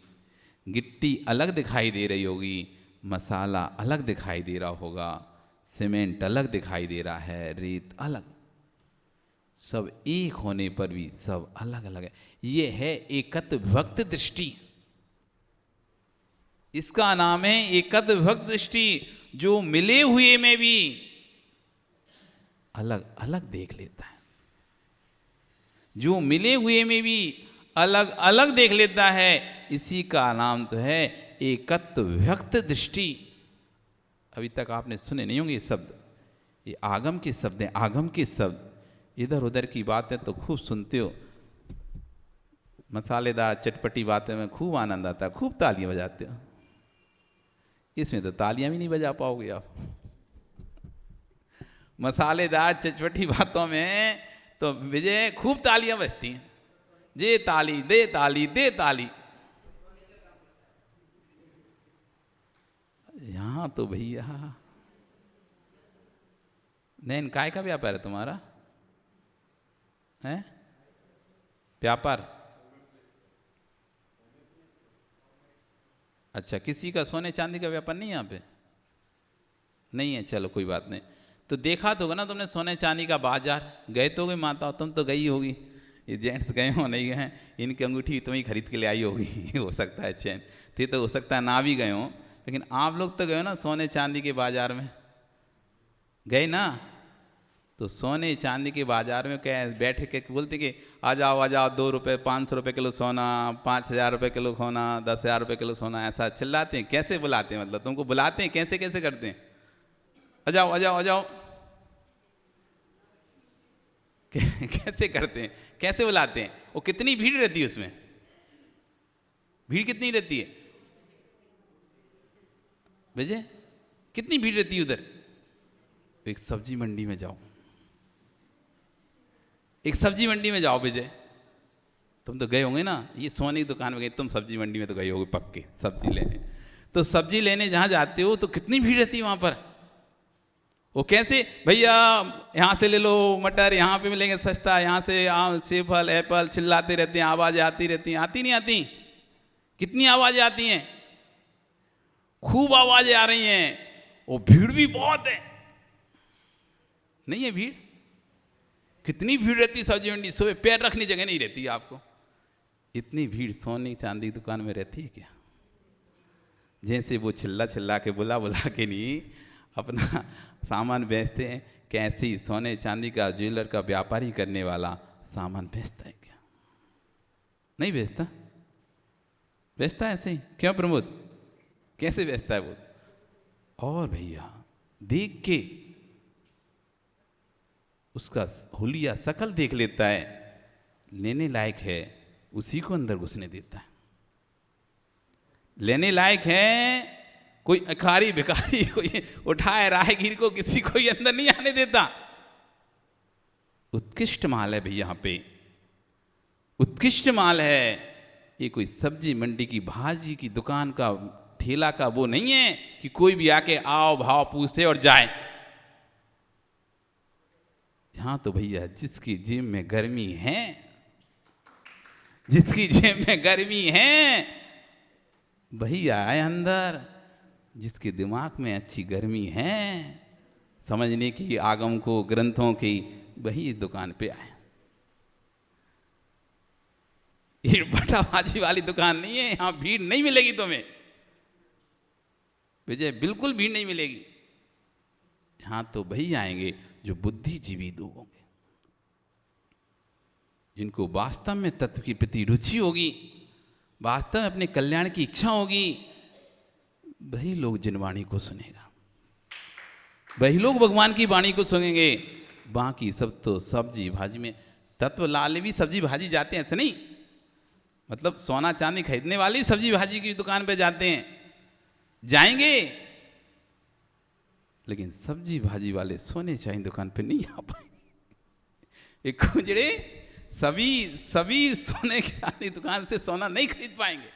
गिट्टी अलग दिखाई दे रही होगी, मसाला अलग दिखाई दे रहा होगा, सीमेंट अलग दिखाई दे रहा है, रेत अलग, सब एक होने पर भी सब अलग अलग है। ये है एकत्व विभक्त दृष्टि। इसका नाम है एकत्व विभक्त दृष्टि, जो मिले हुए में भी अलग अलग देख लेता है, जो मिले हुए में भी अलग अलग देख लेता है। इसी का नाम तो है एकत्व विभक्त दृष्टि। अभी तक आपने सुने नहीं होंगे ये शब्द, ये आगम के शब्द हैं, आगम के शब्द। इधर उधर की बातें तो खूब सुनते हो, मसालेदार चटपटी बातें में खूब आनंद आता है, खूब तालियां बजाते हो। इसमें तो तालियां भी नहीं बजा पाओगे आप। मसालेदार चटपटी बातों में तो विजय खूब तालियां बजती हैं, जे ताली दे ताली दे ताली। यहां तो भैया नैन काय का व्यापार है तुम्हारा? है व्यापार? अच्छा, किसी का सोने चांदी का व्यापार नहीं यहाँ पे? नहीं है, चलो कोई बात नहीं। तो देखा तो होगा ना तुमने सोने चांदी का बाजार, गए तो गए माता, तुम तो गई होगी, ये जेंट्स गए हो नहीं गए हैं, इनकी अंगूठी तुम्हें खरीद के ले आई होगी हो सकता है चैन थी, तो हो सकता है ना भी गए हो, लेकिन आप लोग तो गए हो ना सोने चांदी के बाजार में, गए ना? तो सोने चांदी के बाजार में क्या बैठ के बोलते कि आ जाओ 2 रुपये 500 रुपये किलो सोना, 5,000 रुपये किलो सोना, 10,000 रुपये किलो सोना, ऐसा चिल्लाते हैं? कैसे बुलाते हैं, मतलब तुमको बुलाते हैं कैसे कैसे करते हैं? आ जाओ आ जाओ आ जाओ कैसे करते हैं, कैसे बुलाते हैं? वो कितनी भीड़ रहती है उसमें, भीड़ कितनी रहती है विजय, कितनी भीड़ रहती है उधर? एक सब्जी मंडी में जाओ, एक सब्जी मंडी में जाओ विजय, तुम तो गए होंगे ना, ये सोने की दुकान में गए, तुम सब्जी मंडी में तो गए होगे पक्के सब्जी लेने। तो सब्जी लेने जहां जाते हो तो कितनी भीड़ रहती है वहां पर। वो कैसे भैया यहाँ से ले लो मटर, यहाँ पे मिलेंगे सस्ता, यहाँ से आम सेब फल एप्पल, चिल्लाते रहते हैं, आवाजें आती रहती हैं, आती नहीं आती? कितनी आवाजें आती हैं, खूब आवाजें आ रही हैं, वो भीड़ भी बहुत है, नहीं है भीड़? कितनी भीड़ रहती है सब्जी मंडी, सुबह पैर रखने जगह नहीं रहती आपको, इतनी भीड़ सोने चांदी की दुकान में रहती है क्या? जैसे वो चिल्ला चिल्ला के बुला बुला के नहीं अपना सामान बेचते हैं, कैसी सोने चांदी का ज्वेलर का व्यापारी करने वाला सामान बेचता है क्या? नहीं बेचता? बेचता है ऐसे ही? क्यों प्रमोद, कैसे बेचता है वो? और भैया देख के उसका हुलिया शकल देख लेता है, लेने लायक है उसी को अंदर घुसने देता है। लेने लायक है, कोई अखारी भिखारी कोई उठाए राहगीर को किसी को ही अंदर नहीं आने देता। उत्कृष्ट माल है भाई, यहाँ पे उत्कृष्ट माल है। ये कोई सब्जी मंडी की भाजी की दुकान का ठेला का वो नहीं है कि कोई भी आके आओ भाव पूछे और जाए। यहां तो भैया जिसकी जेब में गर्मी है, जिसकी जेब में गर्मी है वही आए अंदर, जिसके दिमाग में अच्छी गर्मी है समझने की आगम को ग्रंथों की, वही इस दुकान पे आए। ये बटाबाजी वाली दुकान नहीं है, यहां भीड़ नहीं मिलेगी तुम्हें विजय, बिल्कुल भीड़ नहीं मिलेगी। यहां तो वही आएंगे जो बुद्धिजीवी लोग होंगे, जिनको वास्तव में तत्व की प्रति रुचि होगी, वास्तव में अपने कल्याण की इच्छा होगी, वही लोग जिन वाणी को सुनेगा, वही लोग भगवान की वाणी को सुनेंगे। बाकी सब तो सब्जी भाजी में, तत्व लाले भी सब्जी भाजी जाते हैं, ऐसे नहीं, मतलब सोना चांदी खरीदने वाले ही सब्जी भाजी की दुकान पे जाते हैं, जाएंगे, लेकिन सब्जी भाजी वाले सोने चांदी दुकान पे नहीं आ पाएंगे। एक कुजड़े सभी सोने की चांदी दुकान से सोना नहीं खरीद पाएंगे।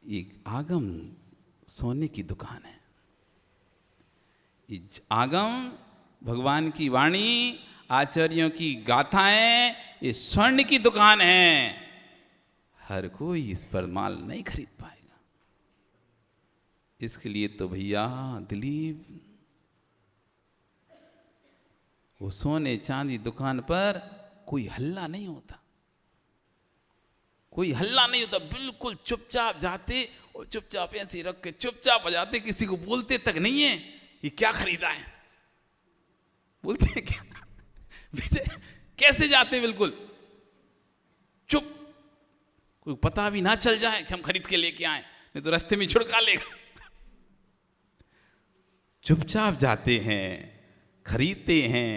एक आगम सोने की दुकान है, आगम भगवान की वाणी, आचार्यों की गाथाएं, ये स्वर्ण की दुकान है। हर कोई इस पर माल नहीं खरीद पाएगा। इसके लिए तो भैया दिलीप, वो सोने चांदी दुकान पर कोई हल्ला नहीं होता, कोई हल्ला नहीं होता, बिल्कुल चुपचाप जाते और चुपचाप ऐसे रख के चुपचाप बजाते, किसी को बोलते तक नहीं है कि क्या खरीदा है, बोलते हैं क्या विजय, कैसे जाते बिल्कुल चुप, कोई पता भी ना चल जाए कि हम खरीद के लेके आए, नहीं तो रास्ते में छुड़का लेगा। चुपचाप जाते हैं, खरीदते हैं,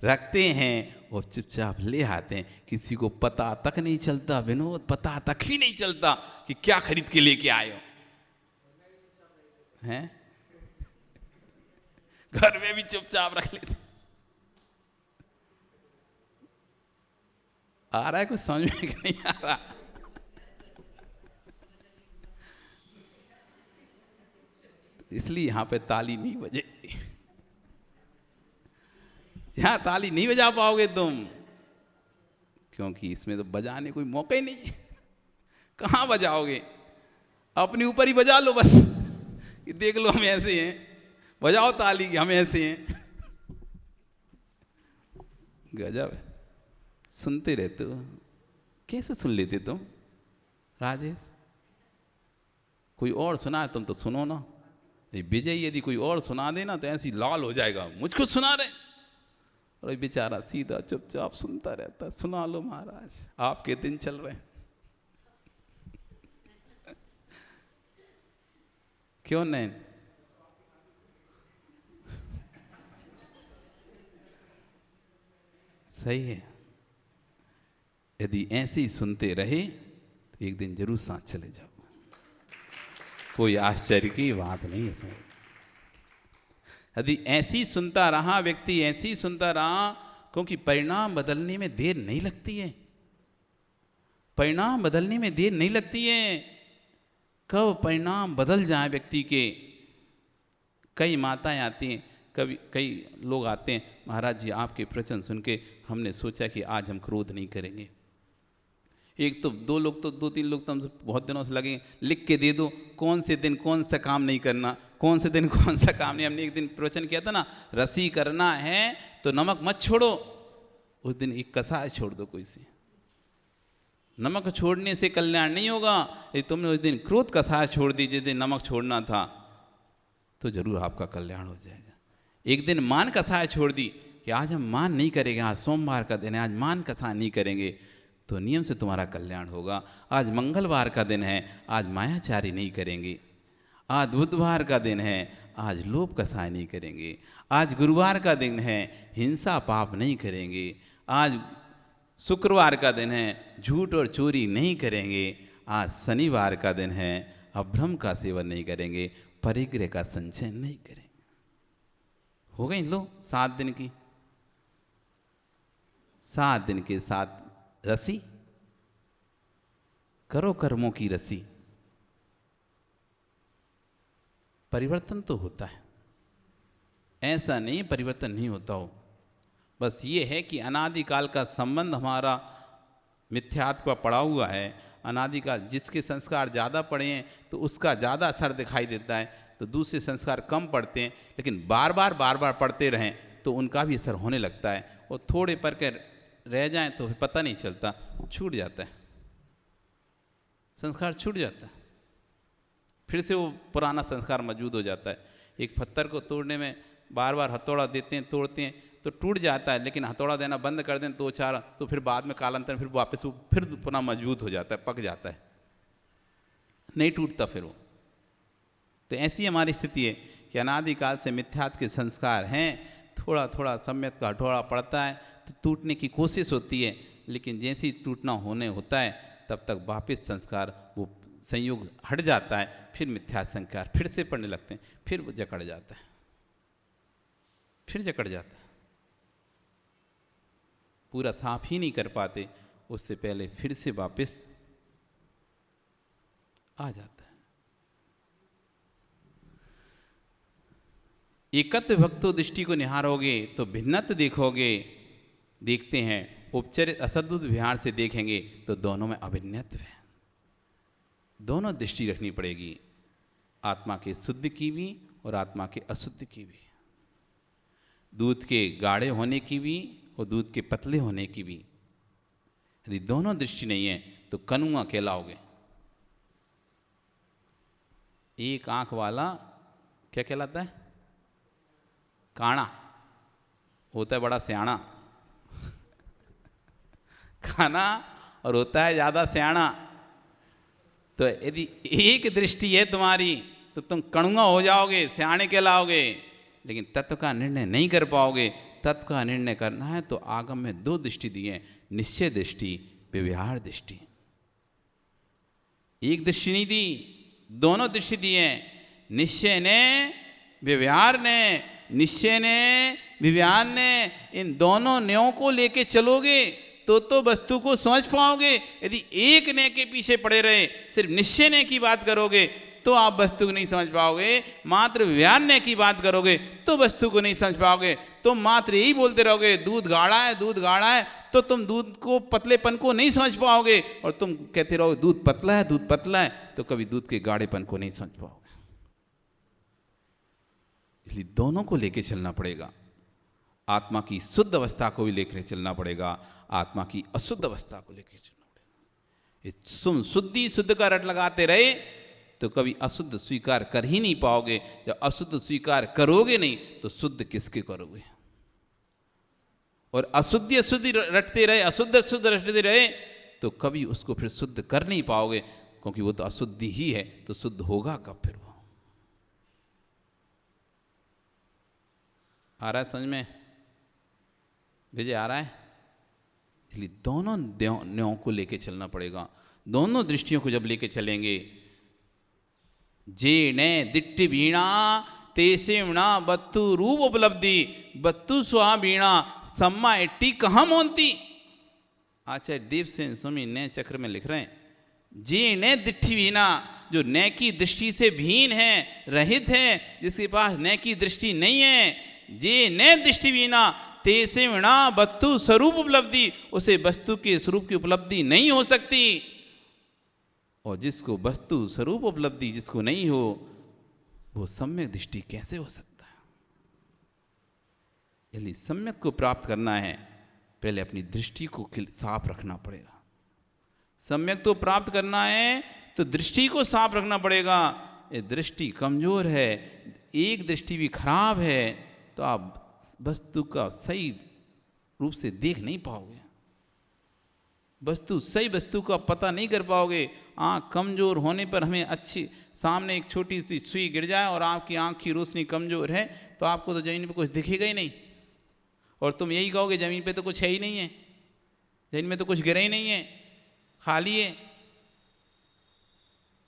रखते हैं और चुपचाप ले आते हैं। किसी को पता तक नहीं चलता विनोद, पता तक ही नहीं चलता कि क्या खरीद के लेके आए हो हैं। घर में भी चुपचाप रख लेते। आ रहा है कुछ समझ में कि नहीं आ रहा? इसलिए यहां पे ताली नहीं बजेगी, यहां ताली नहीं बजा पाओगे तुम, क्योंकि इसमें तो बजाने कोई मौका ही नहीं है। कहां बजाओगे? अपने ऊपर ही बजा लो बस, कि देख लो हम ऐसे हैं, बजाओ ताली कि हम ऐसे हैं। गजब है, सुनते रहते हो, कैसे सुन लेते तुम राजेश? कोई और सुना है तुम तो सुनो ना। विजय यदि कोई और सुना देना तो ऐसी लाल हो जाएगा, मुझको सुना रहे, और बेचारा सीधा चुपचाप सुनता रहता। सुना लो महाराज, आपके दिन चल रहे हैं। क्यों नहीं? सही है, यदि ऐसे ही सुनते रहे तो एक दिन जरूर साथ चले जाओ, कोई आश्चर्य की बात नहीं है। यदि ऐसे ही सुनता रहा व्यक्ति, ऐसे ही सुनता रहा, क्योंकि परिणाम बदलने में देर नहीं लगती है, परिणाम बदलने में देर नहीं लगती है। कब परिणाम बदल जाए व्यक्ति के। कई माताएं आती हैं, कई लोग आते हैं, महाराज जी आपके प्रवचन सुन के हमने सोचा कि आज हम क्रोध नहीं करेंगे। एक तो दो लोग तो, दो तीन लोग तो हमसे बहुत दिनों से लगे, लिख के दे दो कौन से दिन कौन सा काम नहीं करना, कौन से दिन कौन सा काम नहीं। हमने एक दिन प्रवचन किया था ना, रसी करना है तो नमक मत छोड़ो, उस दिन एक कसाय छोड़ दो कोई सी। नमक छोड़ने से कल्याण नहीं होगा। यदि तुमने उस दिन क्रोध कसाय छोड़ दी, जिस दिन नमक छोड़ना था, तो जरूर आपका कल्याण हो जाएगा। एक दिन मान कसाय छोड़ दी कि आज हम मान नहीं करेंगे, आज सोमवार का दिन है, आज मान कसाय नहीं करेंगे, तो नियम से तुम्हारा कल्याण होगा। आज मंगलवार का दिन है, आज मायाचारी नहीं करेंगे। आज बुधवार का दिन है, आज लोभ कसाय नहीं करेंगे, आज गुरुवार का दिन है, हिंसा पाप नहीं करेंगे, आज शुक्रवार का दिन है, झूठ और चोरी नहीं करेंगे, आज शनिवार का दिन है, अभ्रम का सेवन नहीं करेंगे, परिग्रह का संचय नहीं करेंगे। हो गई लो 7 दिन की, 7 दिन के 7 रसी, करो कर्मों की रसी। परिवर्तन तो होता है, ऐसा नहीं परिवर्तन नहीं होता हो, बस ये है कि अनादिकाल का संबंध हमारा मिथ्यात्व पर पड़ा हुआ है। अनादिकाल जिसके संस्कार ज़्यादा पड़े हैं तो उसका ज़्यादा असर दिखाई देता है, तो दूसरे संस्कार कम पड़ते हैं, लेकिन बार बार पढ़ते रहें तो उनका भी असर होने लगता है। और थोड़े पढ़ कर रह जाएं तो पता नहीं चलता, छूट जाता है, संस्कार छूट जाता है, फिर से वो पुराना संस्कार मौजूद हो जाता है। एक पत्थर को तोड़ने में बार हथौड़ा देते हैं, तोड़ते हैं तो टूट जाता है, लेकिन हथौड़ा देना बंद कर दें 2-4 तो फिर बाद में कालांतर फिर वापस वो फिर पुनः मजबूत हो जाता है, पक जाता है, नहीं टूटता फिर वो। तो ऐसी हमारी स्थिति है कि अनादिकाल से मिथ्यात्व के संस्कार हैं, थोड़ा सम्यक का हथौड़ा पड़ता है तो टूटने की कोशिश होती है, लेकिन जैसे ही टूटना होने होता है तब तक वापस संस्कार वो संयोग हट जाता है, फिर मिथ्या संस्कार फिर से पड़ने लगते हैं, फिर वो जकड़ जाता है, फिर जकड़ जाता है, पूरा साफ ही नहीं कर पाते, उससे पहले फिर से वापस आ जाता है। एकत्व भक्तो दृष्टि को निहारोगे तो भिन्नत्व देखोगे, देखते हैं उपचरित असद्भुत विहार से देखेंगे तो दोनों में अभिन्नत्व है। दोनों दृष्टि रखनी पड़ेगी, आत्मा के शुद्ध की भी और आत्मा के अशुद्ध की भी, दूध के गाढ़े होने की भी और दूध के पतले होने की भी। यदि दोनों दृष्टि नहीं है तो कनुआ कहलाओगे। एक आंख वाला क्या कहलाता है? काणा होता है, बड़ा सियाणा खाना, और होता है ज्यादा सियाणा। तो यदि एक दृष्टि है तुम्हारी तो तुम कणुआ हो जाओगे, सियाणे कहलाओगे, लेकिन तत्व का निर्णय नहीं कर पाओगे। तत्व का निर्णय करना है तो आगम में 2 दृष्टि दी है, निश्चय दृष्टि, व्यवहार दृष्टि। एक दृष्टि नहीं दी, दोनों दृष्टि दी है। निश्चय ने व्यवहार ने, निश्चय ने व्यवहार ने, इन दोनों न्यों को लेके चलोगे तो वस्तु को समझ पाओगे। यदि एक ने के पीछे पड़े रहे, सिर्फ निश्चय ने की बात करोगे तो आप वस्तु को नहीं समझ पाओगे, मात्र व्यवहार ने की बात करोगे तो वस्तु को नहीं समझ पाओगे। तुम मात्र यही बोलते रहोगे दूध गाढ़ा है, दूध गाढ़ा है, तो तुम दूध को पतलेपन को नहीं समझ पाओगे, और तुम कहते रहोगे दूध पतला है, दूध पतला है, तो कभी दूध के गाढ़ेपन को नहीं समझ पाओगे। इसलिए दोनों को लेके चलना पड़ेगा, आत्मा की शुद्ध अवस्था को भी लेकर चलना पड़ेगा, आत्मा की अशुद्ध अवस्था को लेकर चलना पड़ेगा। शुद्धि शुद्ध का रट लगाते रहे तो कभी अशुद्ध स्वीकार कर ही नहीं पाओगे। जब अशुद्ध स्वीकार करोगे नहीं तो शुद्ध किसके करोगे? और अशुद्ध अशुद्ध रटते रहे, अशुद्ध अशुद्ध रटते रहे तो कभी उसको फिर शुद्ध कर नहीं पाओगे, क्योंकि वो तो अशुद्धि ही है, तो शुद्ध होगा कब फिर? वो आ रहा है समझ में? विजय आ रहा है? इसलिए दोनों न्यों को लेके चलना पड़ेगा। दोनों दृष्टियों को जब लेके चलेंगे, जे ने दिट्टि वीणा तेसे वीणा बत्तु रूप उपलब्धि बत्तु स्वा वीणा सम्मा एट्टी कहाँ मोनती। आचार्य देवसेन स्वामी नए चक्र में लिख रहे हैं, जे ने दिट्टि वीणा, जो नए की दृष्टि से भीन है, रहित है, जिसके पास नए की दृष्टि नहीं है, जे ने दृष्टि वीणा तेसे वीणा वस्तु स्वरूप उपलब्धि, उसे वस्तु के स्वरूप की उपलब्धि नहीं हो सकती। और जिसको वस्तु स्वरूप उपलब्धि जिसको नहीं हो, वो सम्यक दृष्टि कैसे हो सकता है? इसलिए सम्यक को प्राप्त करना है, पहले अपनी दृष्टि को साफ रखना पड़ेगा। सम्यक तो प्राप्त करना है तो दृष्टि को साफ रखना पड़ेगा। ये दृष्टि कमजोर है, एक दृष्टि भी खराब है, तो आप वस्तु का सही रूप से देख नहीं पाओगे। वस्तु, सही वस्तु का पता नहीं कर पाओगे। आँख कमज़ोर होने पर हमें अच्छी, सामने एक छोटी सी सुई गिर जाए और आपकी आँख की रोशनी कमज़ोर है तो आपको तो ज़मीन पे कुछ दिखेगा ही नहीं, और तुम यही कहोगे ज़मीन पे तो कुछ है ही नहीं है, ज़मीन में तो कुछ गिरा ही नहीं है, खाली है।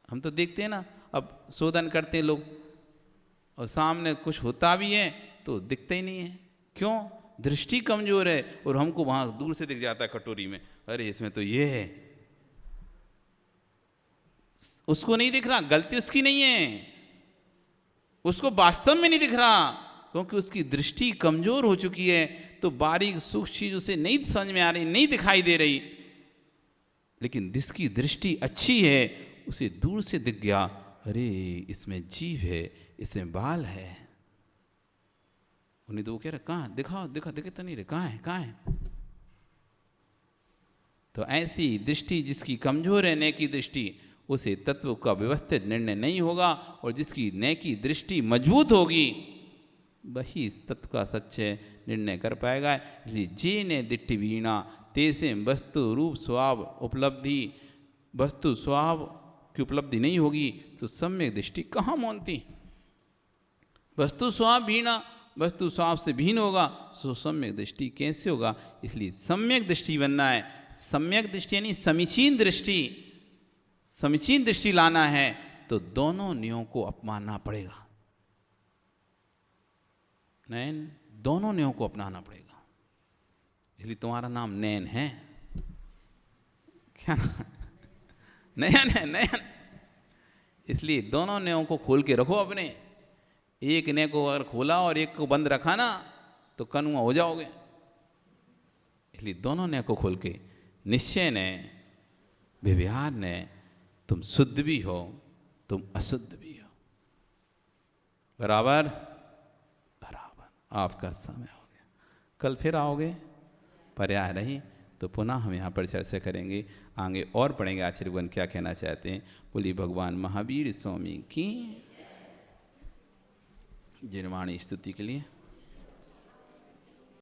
हम तो देखते हैं ना, अब शोधन करते हैं लोग और सामने कुछ होता भी है तो दिखता ही नहीं है। क्यों? दृष्टि कमजोर है, और हमको वहां दूर से दिख जाता है कटोरी में, अरे इसमें तो ये है। उसको नहीं दिख रहा, गलती उसकी नहीं है, उसको वास्तव में नहीं दिख रहा, क्योंकि उसकी दृष्टि कमजोर हो चुकी है। तो बारीक सूक्ष्म चीज उसे नहीं समझ में आ रही, नहीं दिखाई दे रही। लेकिन जिसकी दृष्टि अच्छी है उसे दूर से दिख गया, अरे इसमें जीव है, इसमें बाल है। उन्हें तो वो कह रहा कहाँ, दिखाओ, दिखे तो नहीं रहे, कहाँ है, कहाँ है। तो ऐसी दृष्टि जिसकी कमजोर है, नेकी दृष्टि, उसे तत्व का व्यवस्थित निर्णय नहीं होगा, और जिसकी नेकी दृष्टि मजबूत होगी वही इस तत्व का सच्चे निर्णय कर पाएगा। इसलिए जे ने दिट्ठी वीणा तेसे वस्तु रूप स्वभाव उपलब्धि, वस्तु स्वभाव की उपलब्धि नहीं होगी तो सम्यक दृष्टि कहाँ मानती। वस्तु स्वभाव भिन्न, वस्तु स्वभाव से भिन्न होगा तो सम्यक दृष्टि कैसे होगा। इसलिए सम्यक दृष्टि बनना है। सम्यक दृष्टि यानी समीचीन दृष्टि, समीचीन दृष्टि लाना है तो दोनों नियमों को अपनाना पड़ेगा। नयन, दोनों नियमों को अपनाना पड़ेगा। इसलिए तुम्हारा नाम नयन है, क्या नयन है, नयन। इसलिए दोनों नियमों को खोल के रखो अपने। एक ने को अगर खोला और एक को बंद रखा ना तो कनुआ हो जाओगे। इसलिए दोनों ने को खोल के, निश्चय ने, व्यवहार ने, तुम शुद्ध भी हो, तुम अशुद्ध भी हो। बराबर बराबर। आपका समय हो गया, कल फिर आओगे, पर्याय रही तो पुनः हम यहाँ पर चर्चा करेंगे, आगे और पढ़ेंगे आचार्यगण क्या कहना चाहते हैं। बोलिए भगवान महावीर स्वामी की जिनवाणी स्तुति के लिए।